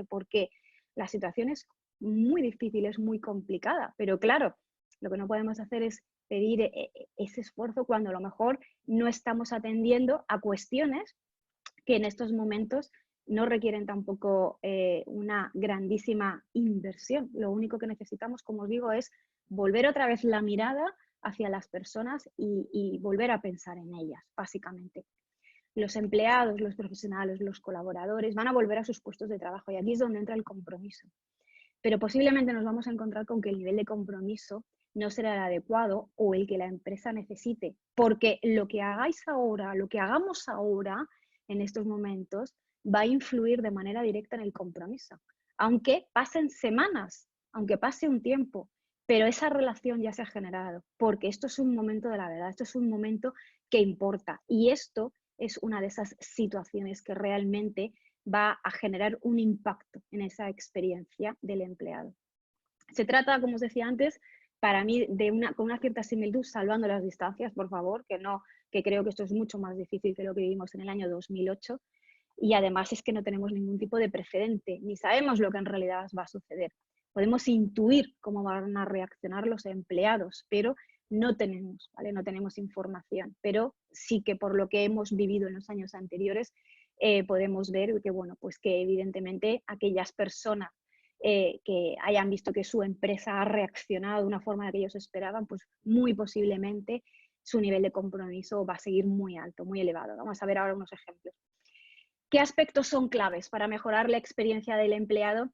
porque la situación es muy difícil, es muy complicada. Pero claro, lo que no podemos hacer es pedir ese esfuerzo cuando a lo mejor no estamos atendiendo a cuestiones que en estos momentos no requieren tampoco una grandísima inversión. Lo único que necesitamos, como os digo, es volver otra vez la mirada hacia las personas y volver a pensar en ellas, básicamente. Los empleados, los profesionales, los colaboradores van a volver a sus puestos de trabajo y aquí es donde entra el compromiso. Pero posiblemente nos vamos a encontrar con que el nivel de compromiso no será el adecuado o el que la empresa necesite, porque lo que hagáis ahora, lo que hagamos ahora en estos momentos, va a influir de manera directa en el compromiso. Aunque pasen semanas, aunque pase un tiempo, pero esa relación ya se ha generado, porque esto es un momento de la verdad, esto es un momento que importa. Y esto es una de esas situaciones que realmente va a generar un impacto en esa experiencia del empleado. Se trata, como os decía antes, para mí con una cierta similitud, salvando las distancias, por favor, que creo que esto es mucho más difícil que lo que vivimos en el año 2008, y además es que no tenemos ningún tipo de precedente, ni sabemos lo que en realidad va a suceder. Podemos intuir cómo van a reaccionar los empleados, pero no tenemos, ¿vale? No tenemos información, pero sí que por lo que hemos vivido en los años anteriores, podemos ver que, bueno, pues que evidentemente aquellas personas que hayan visto que su empresa ha reaccionado de una forma en la que ellos esperaban, pues muy posiblemente su nivel de compromiso va a seguir muy alto, muy elevado. Vamos a ver ahora unos ejemplos. ¿Qué aspectos son claves para mejorar la experiencia del empleado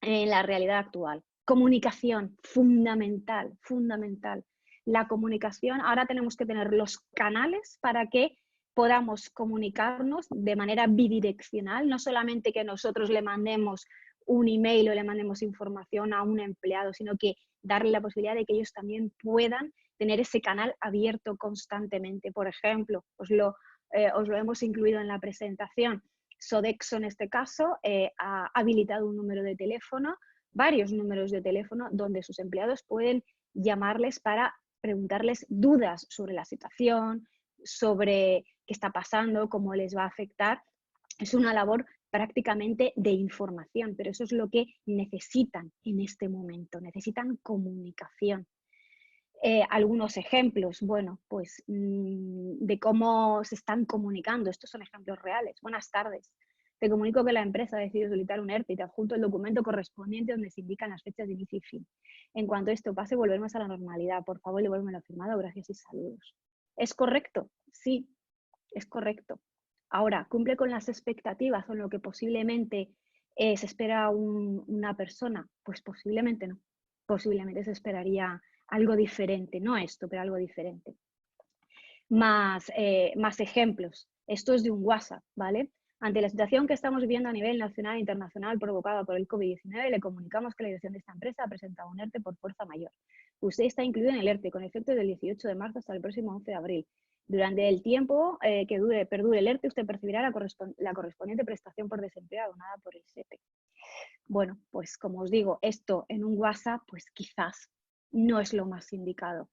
en la realidad actual? Comunicación, fundamental, fundamental. La comunicación, ahora tenemos que tener los canales para que podamos comunicarnos de manera bidireccional, no solamente que nosotros le mandemos un email o le mandemos información a un empleado, sino que darle la posibilidad de que ellos también puedan tener ese canal abierto constantemente. Por ejemplo, os lo hemos incluido en la presentación. Sodexo, en este caso, ha habilitado un número de teléfono, varios números de teléfono, donde sus empleados pueden llamarles para preguntarles dudas sobre la situación, sobre qué está pasando, cómo les va a afectar. Es una labor prácticamente de información, pero eso es lo que necesitan en este momento, necesitan comunicación. Algunos ejemplos, bueno, pues de cómo se están comunicando. Estos son ejemplos reales. Buenas tardes. Te comunico que la empresa ha decidido solicitar un ERTE y te adjunto el documento correspondiente donde se indican las fechas de inicio y fin. En cuanto esto pase, volvemos a la normalidad. Por favor, devuélvemelo firmado. Gracias y saludos. ¿Es correcto? Sí, es correcto. Ahora, ¿cumple con las expectativas o lo que posiblemente se espera una persona? Pues posiblemente no. Posiblemente se esperaría algo diferente, no esto, pero algo diferente. Más ejemplos. Esto es de un WhatsApp, ¿vale? Ante la situación que estamos viviendo a nivel nacional e internacional provocada por el COVID-19, le comunicamos que la dirección de esta empresa ha presentado un ERTE por fuerza mayor. Usted está incluido en el ERTE con efecto del 18 de marzo hasta el próximo 11 de abril. Durante el tiempo que perdure el ERTE, usted percibirá la correspondiente prestación por desempleo abonada por el SEPE. Bueno, pues como os digo, esto en un WhatsApp, pues quizás no es lo más indicado.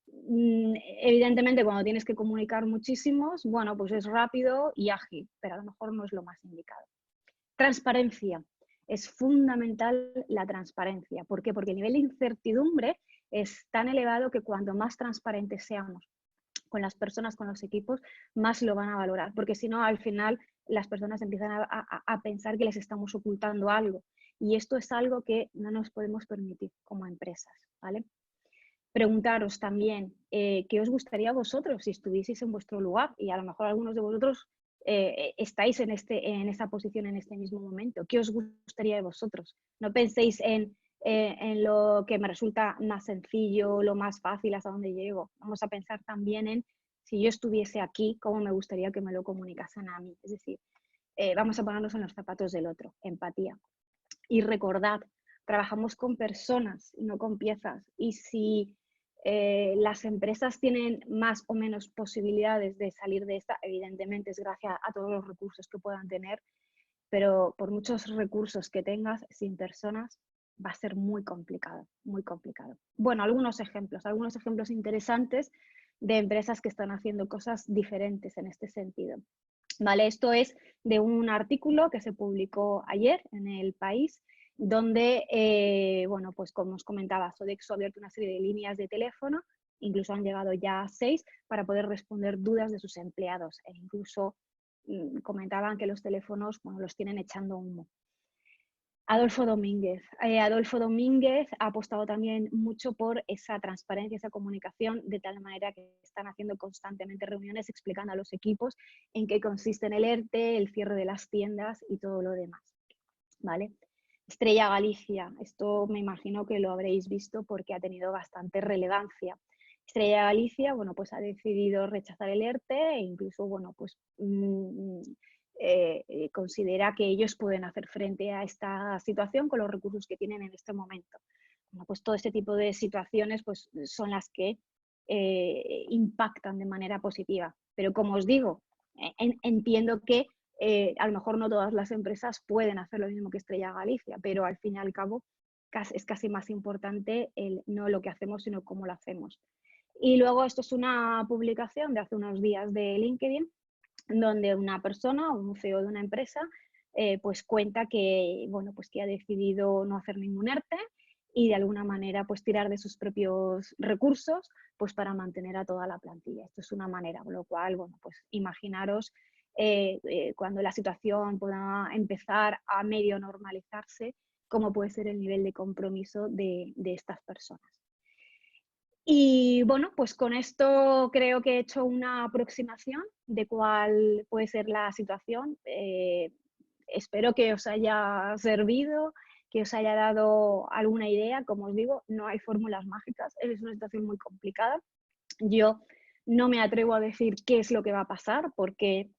Evidentemente, cuando tienes que comunicar muchísimos, bueno, pues es rápido y ágil, pero a lo mejor no es lo más indicado. Transparencia. Es fundamental la transparencia. ¿Por qué? Porque el nivel de incertidumbre es tan elevado que cuanto más transparentes seamos con las personas, con los equipos, más lo van a valorar. Porque si no, al final las personas empiezan a pensar que les estamos ocultando algo. Y esto es algo que no nos podemos permitir como empresas, ¿vale? Preguntaros también qué os gustaría a vosotros si estuvieseis en vuestro lugar, y a lo mejor algunos de vosotros estáis en esta posición en este mismo momento. ¿Qué os gustaría de vosotros? No penséis en lo que me resulta más sencillo, lo más fácil, hasta dónde llego. Vamos a pensar también en si yo estuviese aquí, cómo me gustaría que me lo comunicasen a mí. Es decir, vamos a ponernos en los zapatos del otro, empatía. Y recordad, trabajamos con personas y no con piezas. Y si las empresas tienen más o menos posibilidades de salir de esta, evidentemente es gracias a todos los recursos que puedan tener, pero por muchos recursos que tengas, sin personas va a ser muy complicado, muy complicado. Bueno, algunos ejemplos interesantes de empresas que están haciendo cosas diferentes en este sentido. Vale, esto es de un artículo que se publicó ayer en El País, donde, bueno, pues como os comentaba, Sodexo ha abierto una serie de líneas de teléfono, incluso han llegado ya a 6, para poder responder dudas de sus empleados, e incluso comentaban que los teléfonos, bueno, los tienen echando humo. Adolfo Domínguez. Adolfo Domínguez ha apostado también mucho por esa transparencia, esa comunicación, de tal manera que están haciendo constantemente reuniones explicando a los equipos en qué consiste en el ERTE, el cierre de las tiendas y todo lo demás. ¿Vale? Estrella Galicia, esto me imagino que lo habréis visto porque ha tenido bastante relevancia. Estrella Galicia, bueno, pues ha decidido rechazar el ERTE e incluso, bueno, pues considera que ellos pueden hacer frente a esta situación con los recursos que tienen en este momento. Bueno, pues todo este tipo de situaciones pues, son las que impactan de manera positiva. Pero como os digo, entiendo que a lo mejor no todas las empresas pueden hacer lo mismo que Estrella Galicia, pero al fin y al cabo es casi más importante no lo que hacemos, sino cómo lo hacemos. Y luego esto es una publicación de hace unos días de LinkedIn, donde una persona, un CEO de una empresa, pues cuenta que, bueno, pues que ha decidido no hacer ningún ERTE y de alguna manera pues tirar de sus propios recursos pues para mantener a toda la plantilla. Esto es una manera, con lo cual, bueno, pues imaginaros cuando la situación pueda empezar a medio normalizarse, cómo puede ser el nivel de compromiso de estas personas. Y bueno, pues con esto creo que he hecho una aproximación de cuál puede ser la situación. Espero que os haya servido, que os haya dado alguna idea. Como os digo, no hay fórmulas mágicas, es una situación muy complicada. Yo no me atrevo a decir qué es lo que va a pasar porque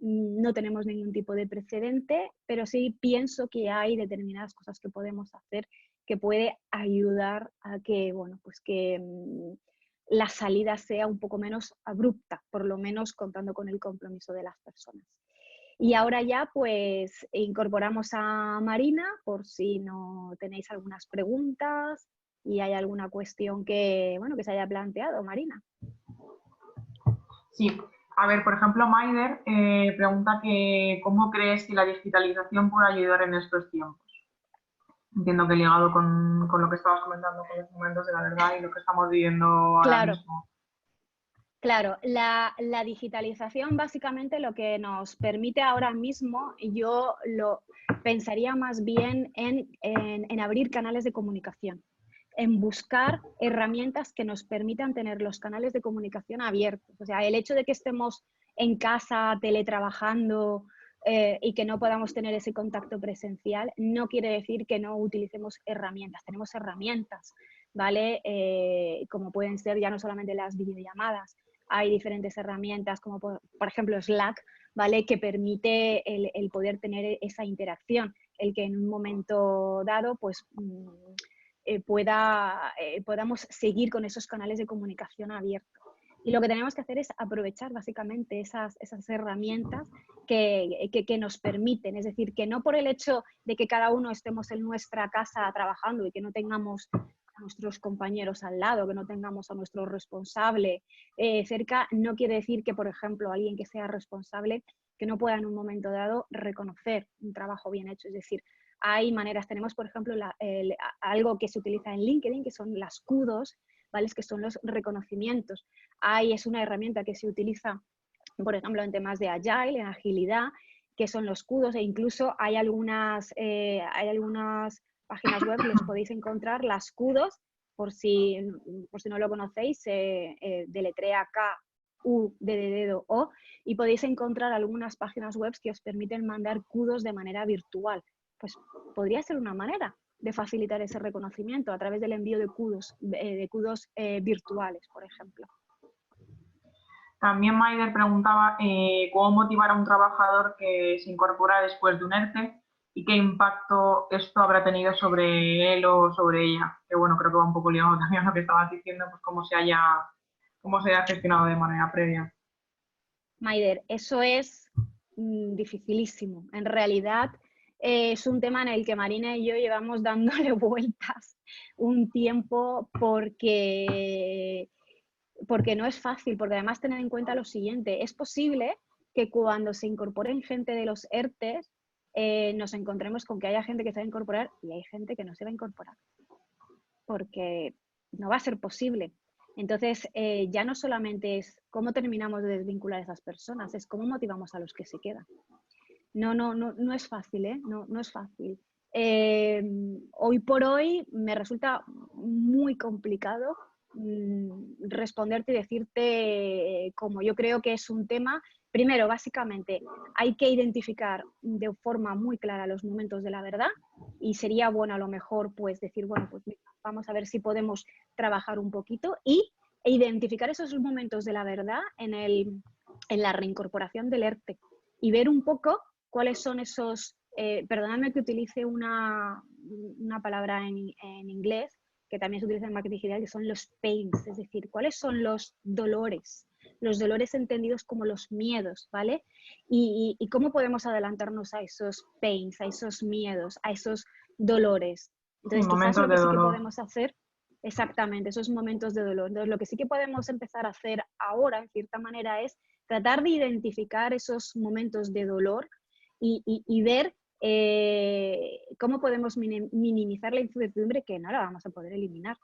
no tenemos ningún tipo de precedente, pero sí pienso que hay determinadas cosas que podemos hacer que puede ayudar a que, bueno, pues que la salida sea un poco menos abrupta, por lo menos contando con el compromiso de las personas. Y ahora ya pues incorporamos a Marina por si no tenéis algunas preguntas y hay alguna cuestión que, bueno, que se haya planteado, Marina. Sí, a ver, por ejemplo, Maider pregunta que cómo crees que la digitalización puede ayudar en estos tiempos. Entiendo que ligado con lo que estabas comentando, con los momentos de la verdad y lo que estamos viviendo ahora mismo. Claro, la digitalización básicamente lo que nos permite ahora mismo, yo lo pensaría más bien en abrir canales de comunicación, en buscar herramientas que nos permitan tener los canales de comunicación abiertos. O sea, el hecho de que estemos en casa teletrabajando y que no podamos tener ese contacto presencial no quiere decir que no utilicemos herramientas. Tenemos herramientas, ¿vale? Como pueden ser ya no solamente las videollamadas, hay diferentes herramientas como por ejemplo Slack, ¿vale? Que permite el poder tener esa interacción, el que en un momento dado pues podamos seguir con esos canales de comunicación abiertos. Y lo que tenemos que hacer es aprovechar básicamente esas herramientas que nos permiten, es decir, que no por el hecho de que cada uno estemos en nuestra casa trabajando y que no tengamos a nuestros compañeros al lado, que no tengamos a nuestro responsable cerca, no quiere decir que, por ejemplo, alguien que sea responsable que no pueda en un momento dado reconocer un trabajo bien hecho. Es decir, hay maneras, tenemos, por ejemplo, algo que se utiliza en LinkedIn, que son las kudos, ¿vale? Que son los reconocimientos. Es una herramienta que se utiliza, por ejemplo, en temas de agile, en agilidad, que son los kudos, e incluso hay algunas páginas web, los podéis encontrar, las kudos, por si no lo conocéis, deletrea K-U de dedo O, y podéis encontrar algunas páginas web que os permiten mandar kudos de manera virtual. Pues podría ser una manera de facilitar ese reconocimiento a través del envío de kudos virtuales, por ejemplo. También Maider preguntaba cómo motivar a un trabajador que se incorpora después de un ERTE y qué impacto esto habrá tenido sobre él o sobre ella. Que bueno, creo que va un poco ligado también a lo que estabas diciendo, pues cómo se haya gestionado de manera previa. Maider, eso es dificilísimo. En realidad es un tema en el que Marina y yo llevamos dándole vueltas un tiempo porque no es fácil, porque además tener en cuenta lo siguiente, es posible que cuando se incorporen gente de los ERTES nos encontremos con que haya gente que se va a incorporar y hay gente que no se va a incorporar, porque no va a ser posible. Entonces, ya no solamente es cómo terminamos de desvincular a esas personas, es cómo motivamos a los que se quedan. No es fácil, ¿eh? No es fácil. Hoy por hoy me resulta muy complicado responderte y decirte como yo creo que es un tema. Primero, básicamente, hay que identificar de forma muy clara los momentos de la verdad y sería bueno a lo mejor pues decir, bueno, pues vamos a ver si podemos trabajar un poquito e identificar esos momentos de la verdad en la reincorporación del ERTE. y ver un poco cuáles son esos, perdonadme que utilice una palabra en inglés, que también se utiliza en marketing digital, que son los pains, es decir, cuáles son los dolores entendidos como los miedos, ¿vale? Y cómo podemos adelantarnos a esos pains, a esos miedos, a esos dolores. Entonces, quizás lo que sí que podemos hacer, exactamente, esos momentos de dolor. Entonces, lo que sí que podemos empezar a hacer ahora, en cierta manera, es tratar de identificar esos momentos de dolor y ver cómo podemos minimizar la incertidumbre, que no la vamos a poder eliminar.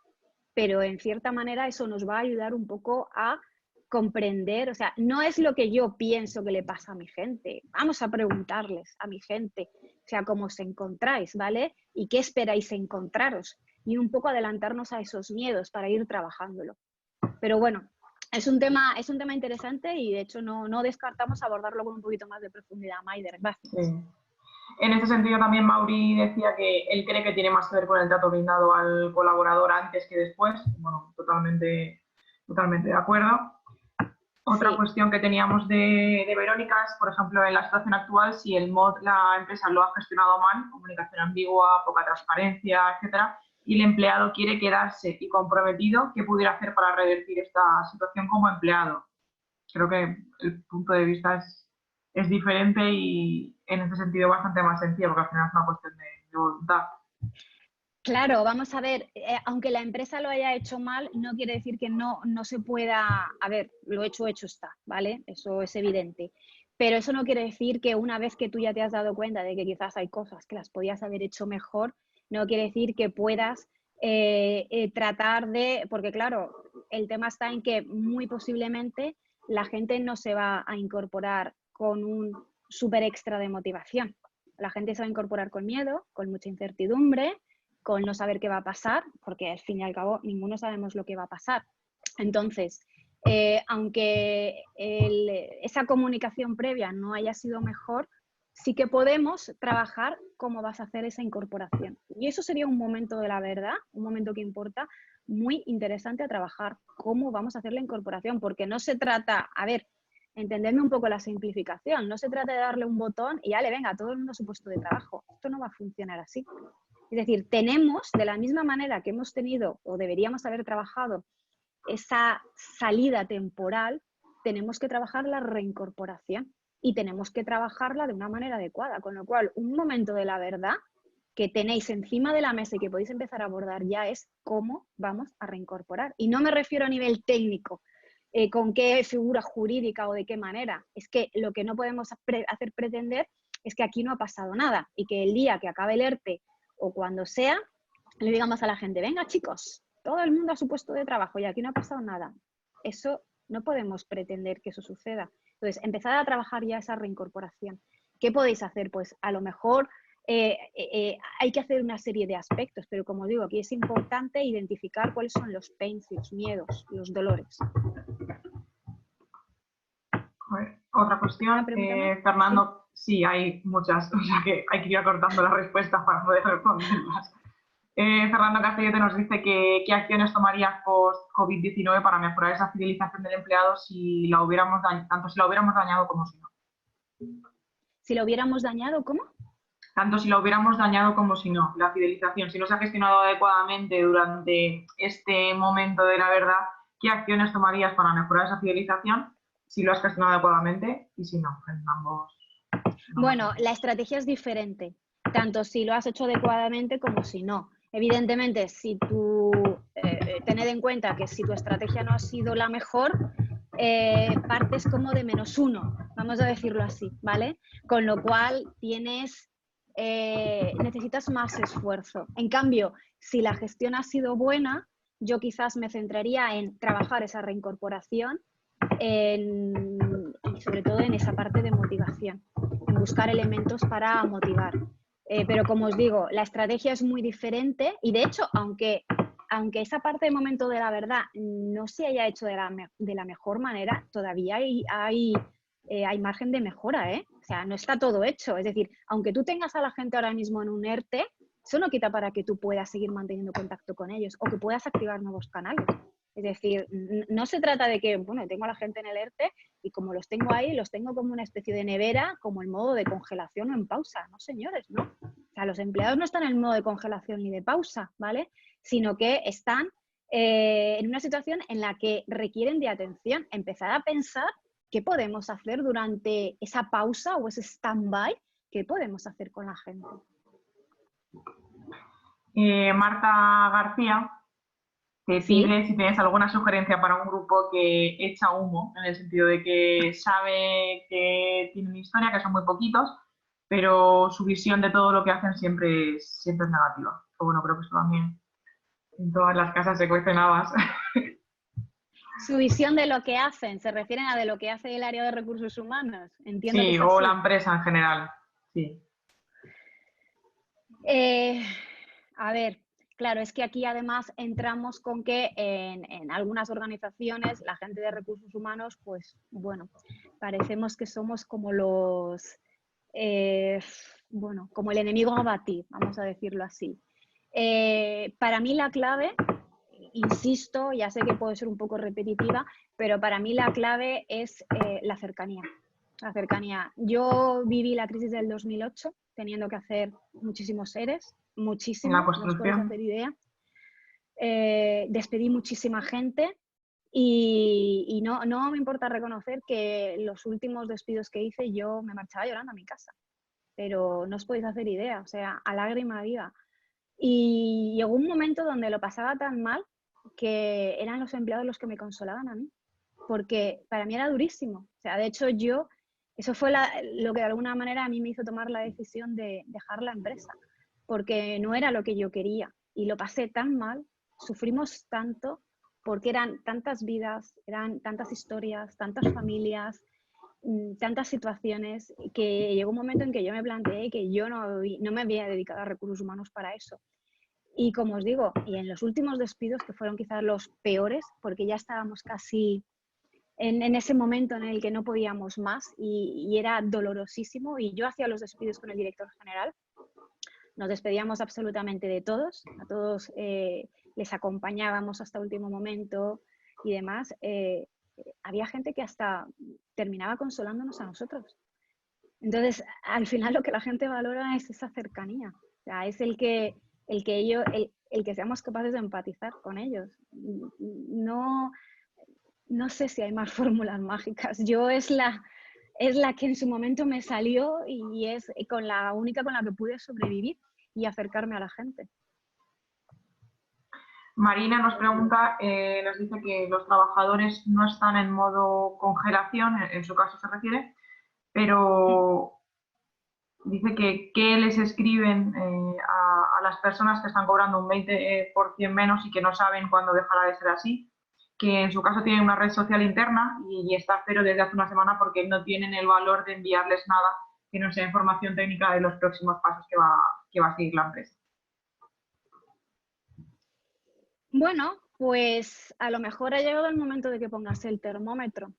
Pero en cierta manera eso nos va a ayudar un poco a comprender, o sea, no es lo que yo pienso que le pasa a mi gente. Vamos a preguntarles a mi gente, o sea, cómo os encontráis, ¿vale? Y qué esperáis encontraros. Y un poco adelantarnos a esos miedos para ir trabajándolo. Pero bueno, es un tema interesante y de hecho no descartamos abordarlo con un poquito más de profundidad. Maider, gracias. Sí. En este sentido también Mauri decía que él cree que tiene más que ver con el trato brindado al colaborador antes que después. Bueno, totalmente de acuerdo. Otra cuestión que teníamos de Verónica es, por ejemplo, en la situación actual, si el MOD, la empresa, lo ha gestionado mal, comunicación ambigua, poca transparencia, etcétera, y el empleado quiere quedarse y comprometido, ¿qué pudiera hacer para revertir esta situación como empleado? Creo que el punto de vista es diferente y en ese sentido bastante más sencillo, porque al final es una cuestión de voluntad. Claro, vamos a ver, aunque la empresa lo haya hecho mal, no quiere decir que no se pueda, a ver, lo hecho está, ¿vale? Eso es evidente. Pero eso no quiere decir que una vez que tú ya te has dado cuenta de que quizás hay cosas que las podías haber hecho mejor, no quiere decir que puedas tratar de, porque claro, el tema está en que muy posiblemente la gente no se va a incorporar con un súper extra de motivación. La gente se va a incorporar con miedo, con mucha incertidumbre, con no saber qué va a pasar, porque al fin y al cabo ninguno sabemos lo que va a pasar. Entonces, aunque esa comunicación previa no haya sido mejor, sí que podemos trabajar cómo vas a hacer esa incorporación. Y eso sería un momento de la verdad, un momento que importa, muy interesante a trabajar, cómo vamos a hacer la incorporación, porque no se trata, a ver, entenderme un poco la simplificación, no se trata de darle un botón y ya le venga a todo el mundo a su puesto de trabajo. Esto no va a funcionar así. Es decir, tenemos, de la misma manera que hemos tenido o deberíamos haber trabajado esa salida temporal, tenemos que trabajar la reincorporación y tenemos que trabajarla de una manera adecuada. Con lo cual, un momento de la verdad que tenéis encima de la mesa y que podéis empezar a abordar ya es cómo vamos a reincorporar. Y no me refiero a nivel técnico, con qué figura jurídica o de qué manera. Es que lo que no podemos hacer pretender es que aquí no ha pasado nada y que el día que acabe el ERTE o cuando sea, le digamos a la gente, venga chicos, todo el mundo a su puesto de trabajo y aquí no ha pasado nada. Eso no podemos pretender que eso suceda. Entonces, empezar a trabajar ya esa reincorporación. ¿Qué podéis hacer? Pues a lo mejor hay que hacer una serie de aspectos, pero como digo, aquí es importante identificar cuáles son los pains, los miedos, los dolores. Otra cuestión, Fernando, sí, hay muchas, o sea que hay que ir acortando las respuestas para poder responderlas. Fernando Castellete nos dice que qué acciones tomaría post-COVID-19 para mejorar esa fidelización del empleado si la hubiéramos tanto si la hubiéramos dañado como si no. ¿Si la hubiéramos dañado, cómo? Tanto si la hubiéramos dañado como si no, la fidelización. Si no se ha gestionado adecuadamente durante este momento de la verdad, ¿qué acciones tomarías para mejorar esa fidelización? Si lo has gestionado adecuadamente y si no, en ambos. Bueno, la estrategia es diferente, tanto si lo has hecho adecuadamente como si no. Evidentemente, si tú tened en cuenta que si tu estrategia no ha sido la mejor, partes como de -1, vamos a decirlo así, ¿vale? Con lo cual necesitas más esfuerzo. En cambio, si la gestión ha sido buena, yo quizás me centraría en trabajar esa reincorporación y sobre todo en esa parte de motivación, en buscar elementos para motivar. Pero como os digo, la estrategia es muy diferente y de hecho, aunque esa parte de momento de la verdad no se haya hecho de la mejor manera, todavía hay margen de mejora, ¿eh? O sea, no está todo hecho. Es decir, aunque tú tengas a la gente ahora mismo en un ERTE, eso no quita para que tú puedas seguir manteniendo contacto con ellos o que puedas activar nuevos canales. Es decir, no se trata de que, bueno, tengo a la gente en el ERTE y como los tengo ahí, los tengo como una especie de nevera, como en modo de congelación o en pausa. No, señores, no. O sea, los empleados no están en modo de congelación ni de pausa, ¿vale? Sino que están en una situación en la que requieren de atención. Empezar a pensar qué podemos hacer durante esa pausa o ese stand-by, qué podemos hacer con la gente. Marta García te ¿Sí? pide si tienes alguna sugerencia para un grupo que echa humo, en el sentido de que sabe que tienen historia, que son muy poquitos, pero su visión de todo lo que hacen siempre es negativa. Pero bueno, creo que eso también en todas las casas se cuecen habas. Su visión de lo que hacen, ¿se refieren a de lo que hace el área de recursos humanos? Entiendo que Sí, es o la así. empresa en general. Sí. A ver, claro, es que aquí además entramos con que en algunas organizaciones la gente de recursos humanos, pues bueno, parecemos que somos como los, bueno, como el enemigo a batir, vamos a decirlo así. Para mí la clave, insisto, ya sé que puedo ser un poco repetitiva, pero para mí la clave es la cercanía. La cercanía. Yo viví la crisis del 2008 teniendo que hacer muchísimos EREs, En la muchísimos, no os podéis construcción. hacer idea. Despedí muchísima gente y no me importa reconocer que los últimos despidos que hice yo me marchaba llorando a mi casa, pero no os podéis hacer idea, o sea, a lágrima viva. Y llegó un momento donde lo pasaba tan mal que eran los empleados los que me consolaban a mí, porque para mí era durísimo. O sea, de hecho eso fue lo que de alguna manera a mí me hizo tomar la decisión de dejar la empresa, porque no era lo que yo quería y lo pasé tan mal, sufrimos tanto, porque eran tantas vidas, eran tantas historias, tantas familias, tantas situaciones, que llegó un momento en que yo me planteé que yo no me había dedicado a recursos humanos para eso. Y como os digo, y en los últimos despidos, que fueron quizás los peores, porque ya estábamos casi en ese momento en el que no podíamos más y era dolorosísimo, y yo hacía los despidos con el director general, nos despedíamos absolutamente de todos, a todos les acompañábamos hasta último momento y demás. Había gente que hasta terminaba consolándonos a nosotros. Entonces, al final lo que la gente valora es esa cercanía, o sea, es el que seamos capaces de empatizar con ellos. No, no sé si hay más fórmulas mágicas. Yo es la que en su momento me salió y es con la única con la que pude sobrevivir y acercarme a la gente. Marina nos pregunta, nos dice que los trabajadores no están en modo congelación, en su caso se refiere, pero dice que qué les escriben a las personas que están cobrando un 20% menos y que no saben cuándo dejará de ser así, que en su caso tienen una red social interna y está a cero desde hace una semana porque no tienen el valor de enviarles nada que no sea información técnica de los próximos pasos que va a seguir la empresa. Bueno, pues a lo mejor ha llegado el momento de que pongas el termómetro.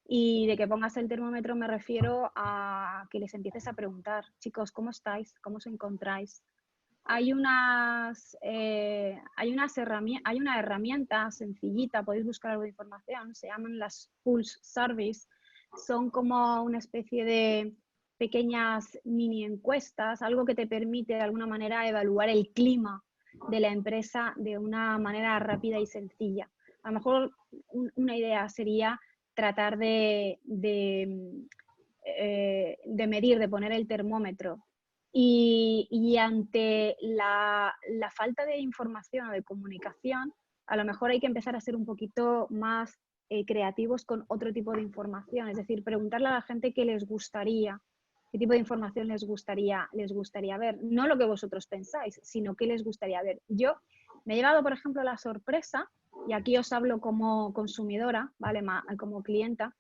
Y de que pongas el termómetro me refiero a que les empieces a preguntar, chicos, ¿cómo estáis? ¿Cómo os encontráis? Hay una herramienta sencillita, podéis buscar algo de información, se llaman las Pulse Surveys, son como una especie de pequeñas mini encuestas, algo que te permite de alguna manera evaluar el clima de la empresa de una manera rápida y sencilla. A lo mejor una idea sería tratar de medir, de poner el termómetro. Y ante la falta de información o de comunicación, a lo mejor hay que empezar a ser un poquito más creativos con otro tipo de información. Es decir, preguntarle a la gente qué les gustaría, qué tipo de información les gustaría ver. No lo que vosotros pensáis, sino qué les gustaría ver. Yo me he llevado, por ejemplo, la sorpresa, y aquí os hablo como consumidora, ¿vale? Como clienta,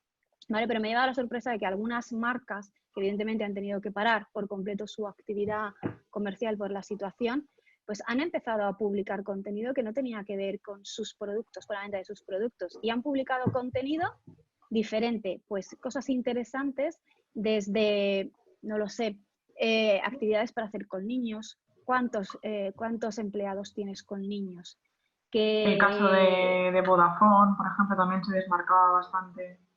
¿vale? Pero me he llevado la sorpresa de que algunas marcas, que evidentemente han tenido que parar por completo su actividad comercial por la situación, pues han empezado a publicar contenido que no tenía que ver con sus productos, con la venta de sus productos, y han publicado contenido diferente, pues cosas interesantes desde, no lo sé, actividades para hacer con niños, cuántos empleados tienes con niños, El caso que de Vodafone, por ejemplo, también se desmarcaba bastante, ¿no?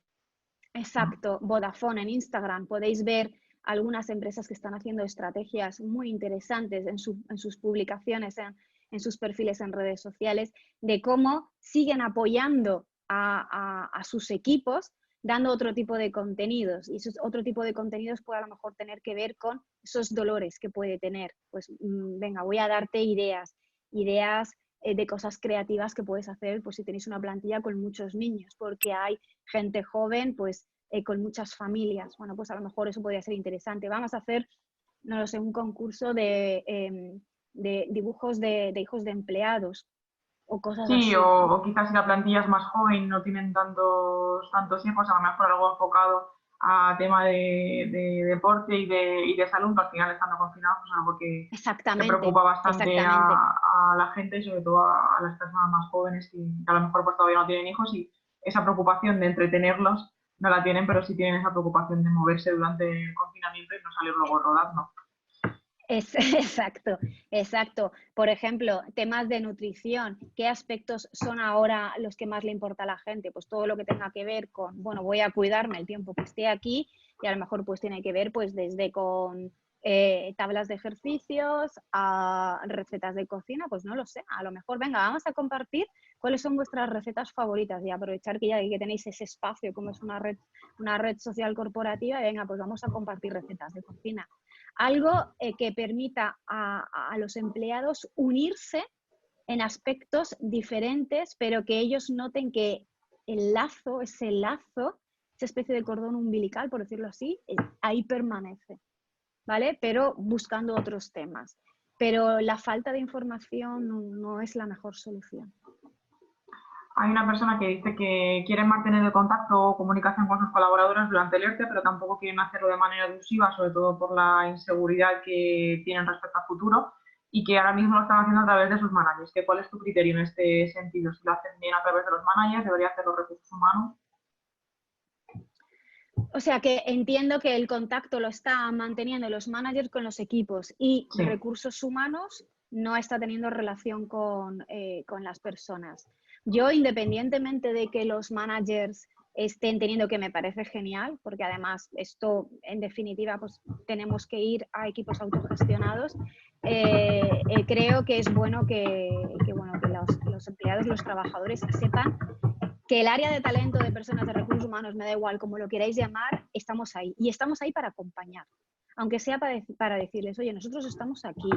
exacto, Vodafone en Instagram, podéis ver algunas empresas que están haciendo estrategias muy interesantes en sus publicaciones, en sus perfiles en redes sociales, de cómo siguen apoyando a sus equipos dando otro tipo de contenidos. Y esos otro tipo de contenidos puede a lo mejor tener que ver con esos dolores que puede tener. Pues venga, voy a darte ideas de cosas creativas que puedes hacer pues si tenéis una plantilla con muchos niños, porque hay gente joven pues con muchas familias. Bueno, pues a lo mejor eso podría ser interesante. Vamos a hacer, no lo sé, un concurso de dibujos de hijos de empleados o cosas Sí, así. o quizás si la plantilla es más joven y no tienen tantos hijos, a lo mejor algo enfocado a tema de deporte y de salud, que al final estando confinados, pues algo que Exactamente, preocupa bastante exactamente. a la gente y sobre todo a las personas más jóvenes que a lo mejor pues todavía no tienen hijos y esa preocupación de entretenerlos no la tienen, pero sí tienen esa preocupación de moverse durante el confinamiento y no salir luego rodando. Es, exacto, exacto. Por ejemplo, temas de nutrición, ¿qué aspectos son ahora los que más le importa a la gente? Pues todo lo que tenga que ver con, bueno, voy a cuidarme el tiempo que esté aquí y a lo mejor pues tiene que ver pues desde con tablas de ejercicios a recetas de cocina, pues no lo sé. A lo mejor, venga, vamos a compartir cuáles son vuestras recetas favoritas y aprovechar que ya que tenéis ese espacio como es una red social corporativa, y venga, pues vamos a compartir recetas de cocina algo que permita a los empleados unirse en aspectos diferentes, pero que ellos noten que ese lazo, esa especie de cordón umbilical, por decirlo así, ahí permanece, ¿vale? Pero buscando otros temas. Pero la falta de información no es la mejor solución. Hay una persona que dice que quieren mantener el contacto o comunicación con sus colaboradores durante el ERTE, pero tampoco quieren hacerlo de manera abusiva, sobre todo por la inseguridad que tienen respecto al futuro y que ahora mismo lo están haciendo a través de sus managers. ¿Cuál es tu criterio en este sentido? Si lo hacen bien a través de los managers, debería hacer los recursos humanos. O sea que entiendo que el contacto lo está manteniendo los managers con los equipos y Sí, recursos humanos no está teniendo relación con las personas. Yo, independientemente de que los managers estén teniendo, que me parece genial, porque además esto, en definitiva, pues tenemos que ir a equipos autogestionados, creo que es bueno que los empleados, los trabajadores sepan que el área de talento de personas de recursos humanos, me da igual como lo queráis llamar, estamos ahí. Y estamos ahí para acompañar. Aunque sea para decirles, oye, nosotros estamos aquí,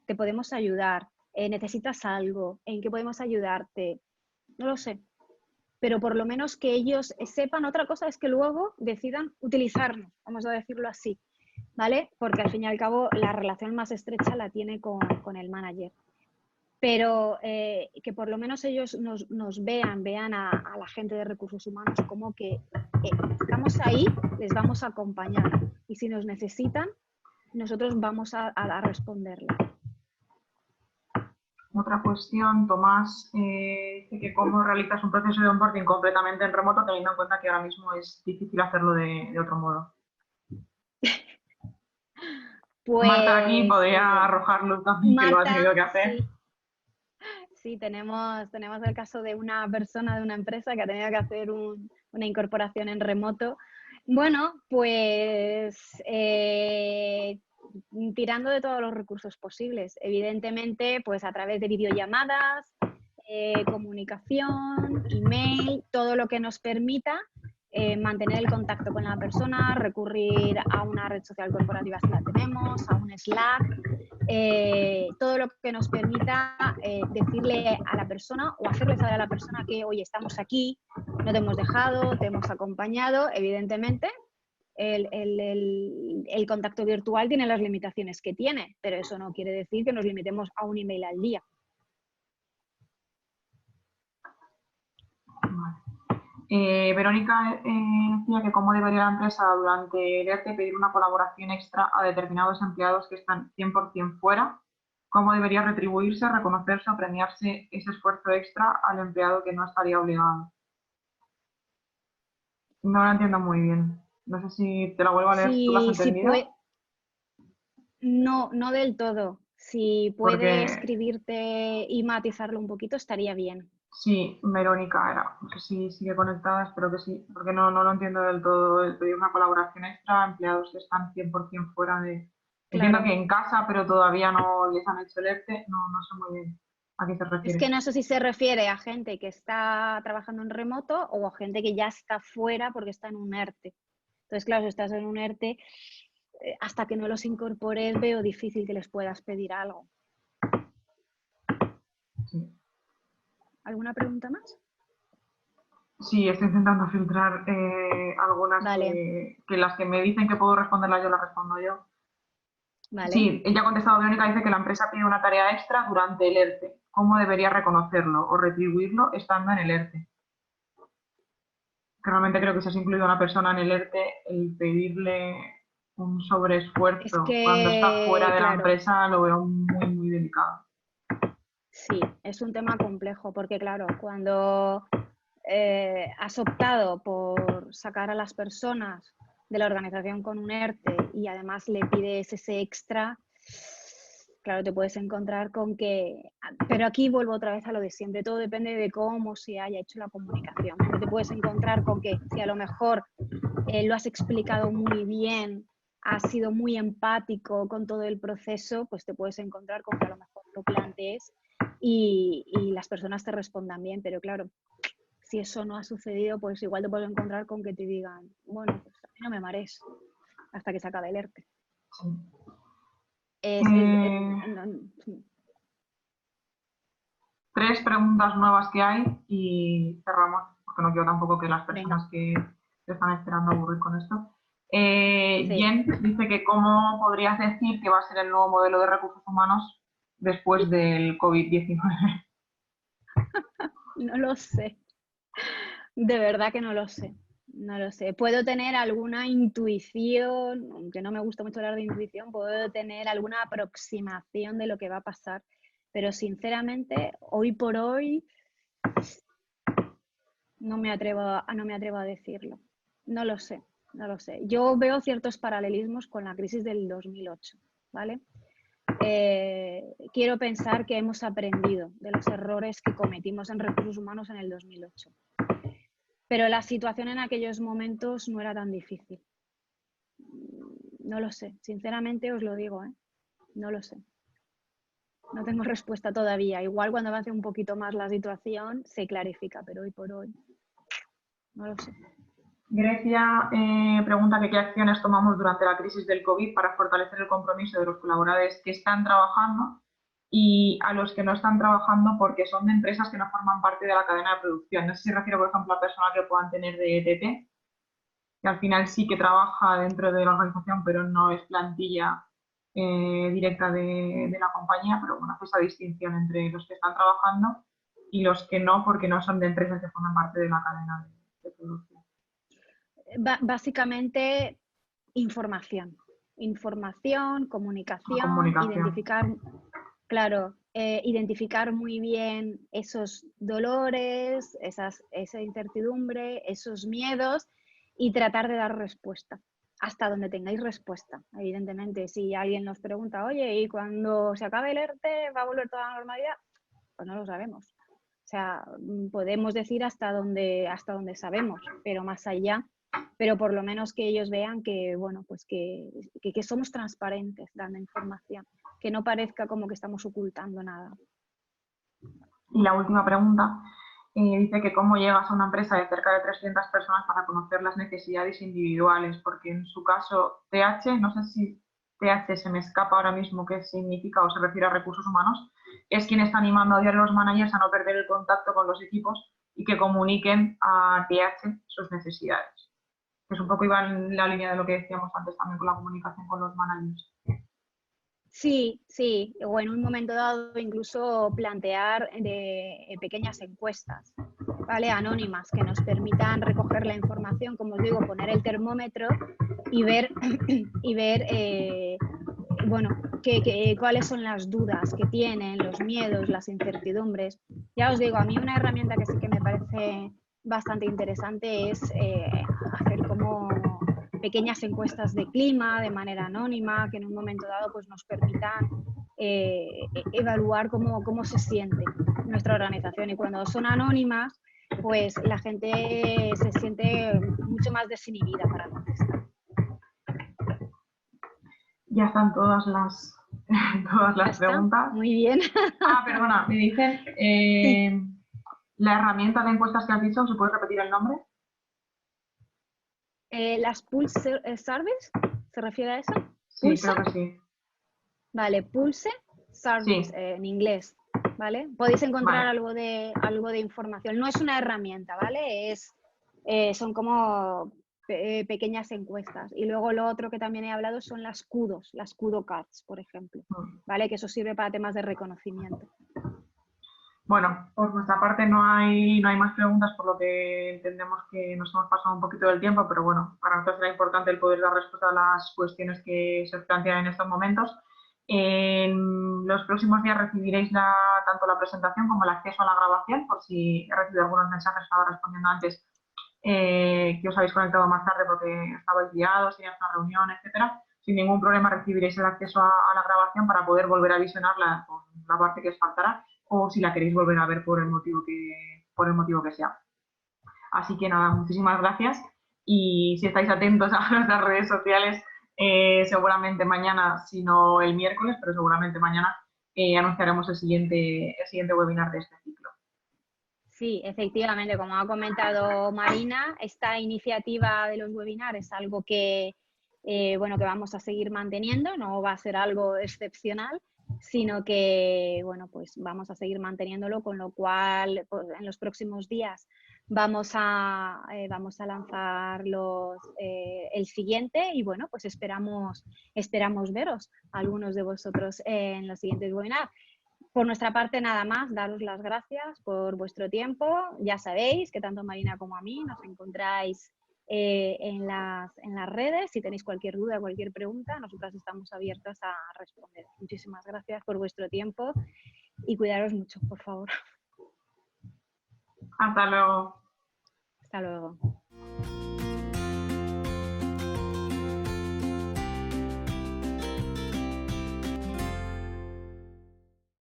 te podemos ayudar, necesitas algo, en qué podemos ayudarte, no lo sé. Pero por lo menos que ellos sepan, otra cosa es que luego decidan utilizarnos, vamos a decirlo así, ¿vale? Porque al fin y al cabo la relación más estrecha la tiene con el manager, pero que por lo menos ellos nos vean a la gente de recursos humanos como que estamos ahí, les vamos a acompañar y si nos necesitan, nosotros vamos a responderle. otra cuestión, Tomás, dice que cómo realizas un proceso de onboarding completamente en remoto, teniendo en cuenta que ahora mismo es difícil hacerlo de otro modo. Marta aquí Pues podría arrojar luz también que lo ha Marta, tenido que hacer. sí, sí, tenemos el caso de una persona de una empresa que ha tenido que hacer una incorporación en remoto. Bueno, pues tirando de todos los recursos posibles. Evidentemente, pues a través de videollamadas, comunicación, email, todo lo que nos permita mantener el contacto con la persona, recurrir a una red social corporativa si la tenemos, a un Slack, todo lo que nos permita decirle a la persona o hacerle saber a la persona que, oye, estamos aquí, no te hemos dejado, te hemos acompañado, evidentemente. El contacto virtual tiene las limitaciones que tiene, pero eso no quiere decir que nos limitemos a un email al día. Verónica decía que cómo debería la empresa durante el ERTE pedir una colaboración extra a determinados empleados que están 100% fuera, cómo debería retribuirse, reconocerse o premiarse ese esfuerzo extra al empleado que no estaría obligado. No lo entiendo muy bien. No sé si te la vuelvo a leer si tú lo has Si entendido. puede, no del todo. Si puede porque escribirte y matizarlo un poquito, estaría bien. sí, Verónica era, no sé si sigue conectada, espero que sí, porque no lo entiendo del todo. El pedir una colaboración extra, empleados que están 100% fuera de... Entiendo Claro. que en casa, pero todavía no les han hecho el ERTE, no sé muy bien a qué se Es refiere. que no sé si se refiere a gente que está trabajando en remoto o a gente que ya está fuera porque está en un ERTE. Entonces, claro, si estás en un ERTE, hasta que no los incorpores veo difícil que les puedas pedir algo. Sí. ¿Alguna pregunta más? Sí, estoy intentando filtrar algunas Vale, que las que me dicen que puedo responderlas yo las respondo yo. vale. Sí, ella ha contestado, Verónica, dice que la empresa pide una tarea extra durante el ERTE. ¿Cómo debería reconocerlo o retribuirlo estando en el ERTE? Que realmente creo que si has incluido a una persona en el ERTE, el pedirle un Es sobreesfuerzo cuando está fuera que, de la claro, empresa lo veo muy delicado. sí, es un tema complejo porque, claro, cuando has optado por sacar a las personas de la organización con un ERTE y además le pides ese extra, claro, te puedes encontrar con que, pero aquí vuelvo otra vez a lo de siempre, todo depende de cómo se haya hecho la comunicación, porque te puedes encontrar con que si a lo mejor lo has explicado muy bien, has sido muy empático con todo el proceso, pues te puedes encontrar con que a lo mejor lo plantees y las personas te respondan bien, pero claro, si eso no ha sucedido, pues igual te puedes encontrar con que te digan, bueno, pues a mí no me marees hasta que se acabe el ERTE. Sí. No, Tres preguntas nuevas que hay y cerramos, porque no quiero tampoco que las venga, personas que están esperando aburrir con esto. sí. Jen dice que cómo podrías decir que va a ser el nuevo modelo de recursos humanos después del COVID-19. No lo sé. De verdad que no lo sé. No lo sé. Puedo tener alguna intuición, aunque no me gusta mucho hablar de intuición, puedo tener alguna aproximación de lo que va a pasar. Pero sinceramente, hoy por hoy, no me atrevo a decirlo. No lo sé, no lo sé. Yo veo ciertos paralelismos con la crisis del 2008, ¿vale? Quiero pensar que hemos aprendido de los errores que cometimos en recursos humanos en el 2008. Pero la situación en aquellos momentos no era tan difícil. No lo sé, sinceramente os lo digo, ¿eh? No lo sé. No tengo respuesta todavía. Igual cuando avance un poquito más la situación se clarifica, pero hoy por hoy no lo sé. Grecia pregunta que qué acciones tomamos durante la crisis del COVID para fortalecer el compromiso de los colaboradores que están trabajando y a los que no están trabajando porque son de empresas que no forman parte de la cadena de producción. No sé si se refiere, por ejemplo, a personal que puedan tener de ETT, que al final sí que trabaja dentro de la organización, pero no es plantilla directa de la compañía, pero bueno, hace esa distinción entre los que están trabajando y los que no, porque no son de empresas que forman parte de la cadena de producción. Básicamente, información. Información, comunicación, Comunicación. identificar, claro, identificar muy bien esos dolores, esa incertidumbre, esos miedos y tratar de dar respuesta hasta donde tengáis respuesta. Evidentemente, si alguien nos pregunta, oye, ¿y cuando se acabe el ERTE va a volver toda la normalidad? Pues no lo sabemos. O sea, podemos decir hasta donde sabemos, pero más allá, pero por lo menos que ellos vean que, bueno, pues que somos transparentes dando información, que no parezca como que estamos ocultando nada. Y la última pregunta dice que cómo llegas a una empresa de cerca de 300 personas para conocer las necesidades individuales, porque en su caso TH, no sé si TH se me escapa ahora mismo qué significa o se refiere a recursos humanos, es quien está animando a diario a los managers a no perder el contacto con los equipos y que comuniquen a TH sus necesidades. Es un poco iba en la línea de lo que decíamos antes también con la comunicación con los managers. Sí, sí, o en un momento dado incluso plantear pequeñas encuestas, ¿vale? Anónimas, que nos permitan recoger la información, como os digo, poner el termómetro y ver, bueno, cuáles son las dudas que tienen, los miedos, las incertidumbres. Ya os digo, a mí una herramienta que sí que me parece bastante interesante es hacer como pequeñas encuestas de clima de manera anónima que en un momento dado pues nos permitan evaluar cómo se siente nuestra organización. Y cuando son anónimas, pues la gente se siente mucho más desinhibida para contestar. Ya están todas las, todas las preguntas. Muy bien. Perdona, me dicen, Sí. la herramienta de encuestas que has dicho, ¿se puede repetir el nombre? ¿Las Pulse Service? ¿Se refiere a eso? Sí, ¿Pulse? creo que sí. Vale, Pulse Service, Sí. en inglés, ¿vale? Podéis encontrar Vale. algo de información. No es una herramienta, ¿vale? Son como pequeñas encuestas. Y luego lo otro que también he hablado son las CUDOs, las CUDO Cards, por ejemplo, ¿vale? Que eso sirve para temas de reconocimiento. Bueno, por nuestra parte no hay más preguntas, por lo que entendemos que nos hemos pasado un poquito del tiempo, pero bueno, para nosotros era importante el poder dar respuesta a las cuestiones que se plantean en estos momentos. En los próximos días recibiréis tanto la presentación como el acceso a la grabación, por si he recibido algunos mensajes, estaba respondiendo antes, que os habéis conectado más tarde porque estabais liados, teníais una reunión, etcétera. Sin ningún problema recibiréis el acceso a la grabación para poder volver a visionarla con la parte que os faltará, o si la queréis volver a ver por el motivo que sea. Así que nada, muchísimas gracias, y si estáis atentos a nuestras redes sociales, seguramente mañana, si no el miércoles, pero seguramente mañana anunciaremos el siguiente webinar de este ciclo. Sí, efectivamente, como ha comentado Marina, esta iniciativa de los webinars es algo que, bueno, que vamos a seguir manteniendo, no va a ser algo excepcional, sino que, bueno, pues vamos a seguir manteniéndolo, con lo cual pues, en los próximos días vamos a lanzar el siguiente, y bueno, pues esperamos veros algunos de vosotros en los siguientes webinars. Por nuestra parte, nada más, daros las gracias por vuestro tiempo. Ya sabéis que tanto Marina como a mí nos encontráis en las redes. Si tenéis cualquier duda, cualquier pregunta, nosotras estamos abiertas a responder. Muchísimas gracias por vuestro tiempo y cuidaros mucho, por favor. Hasta luego. Hasta luego.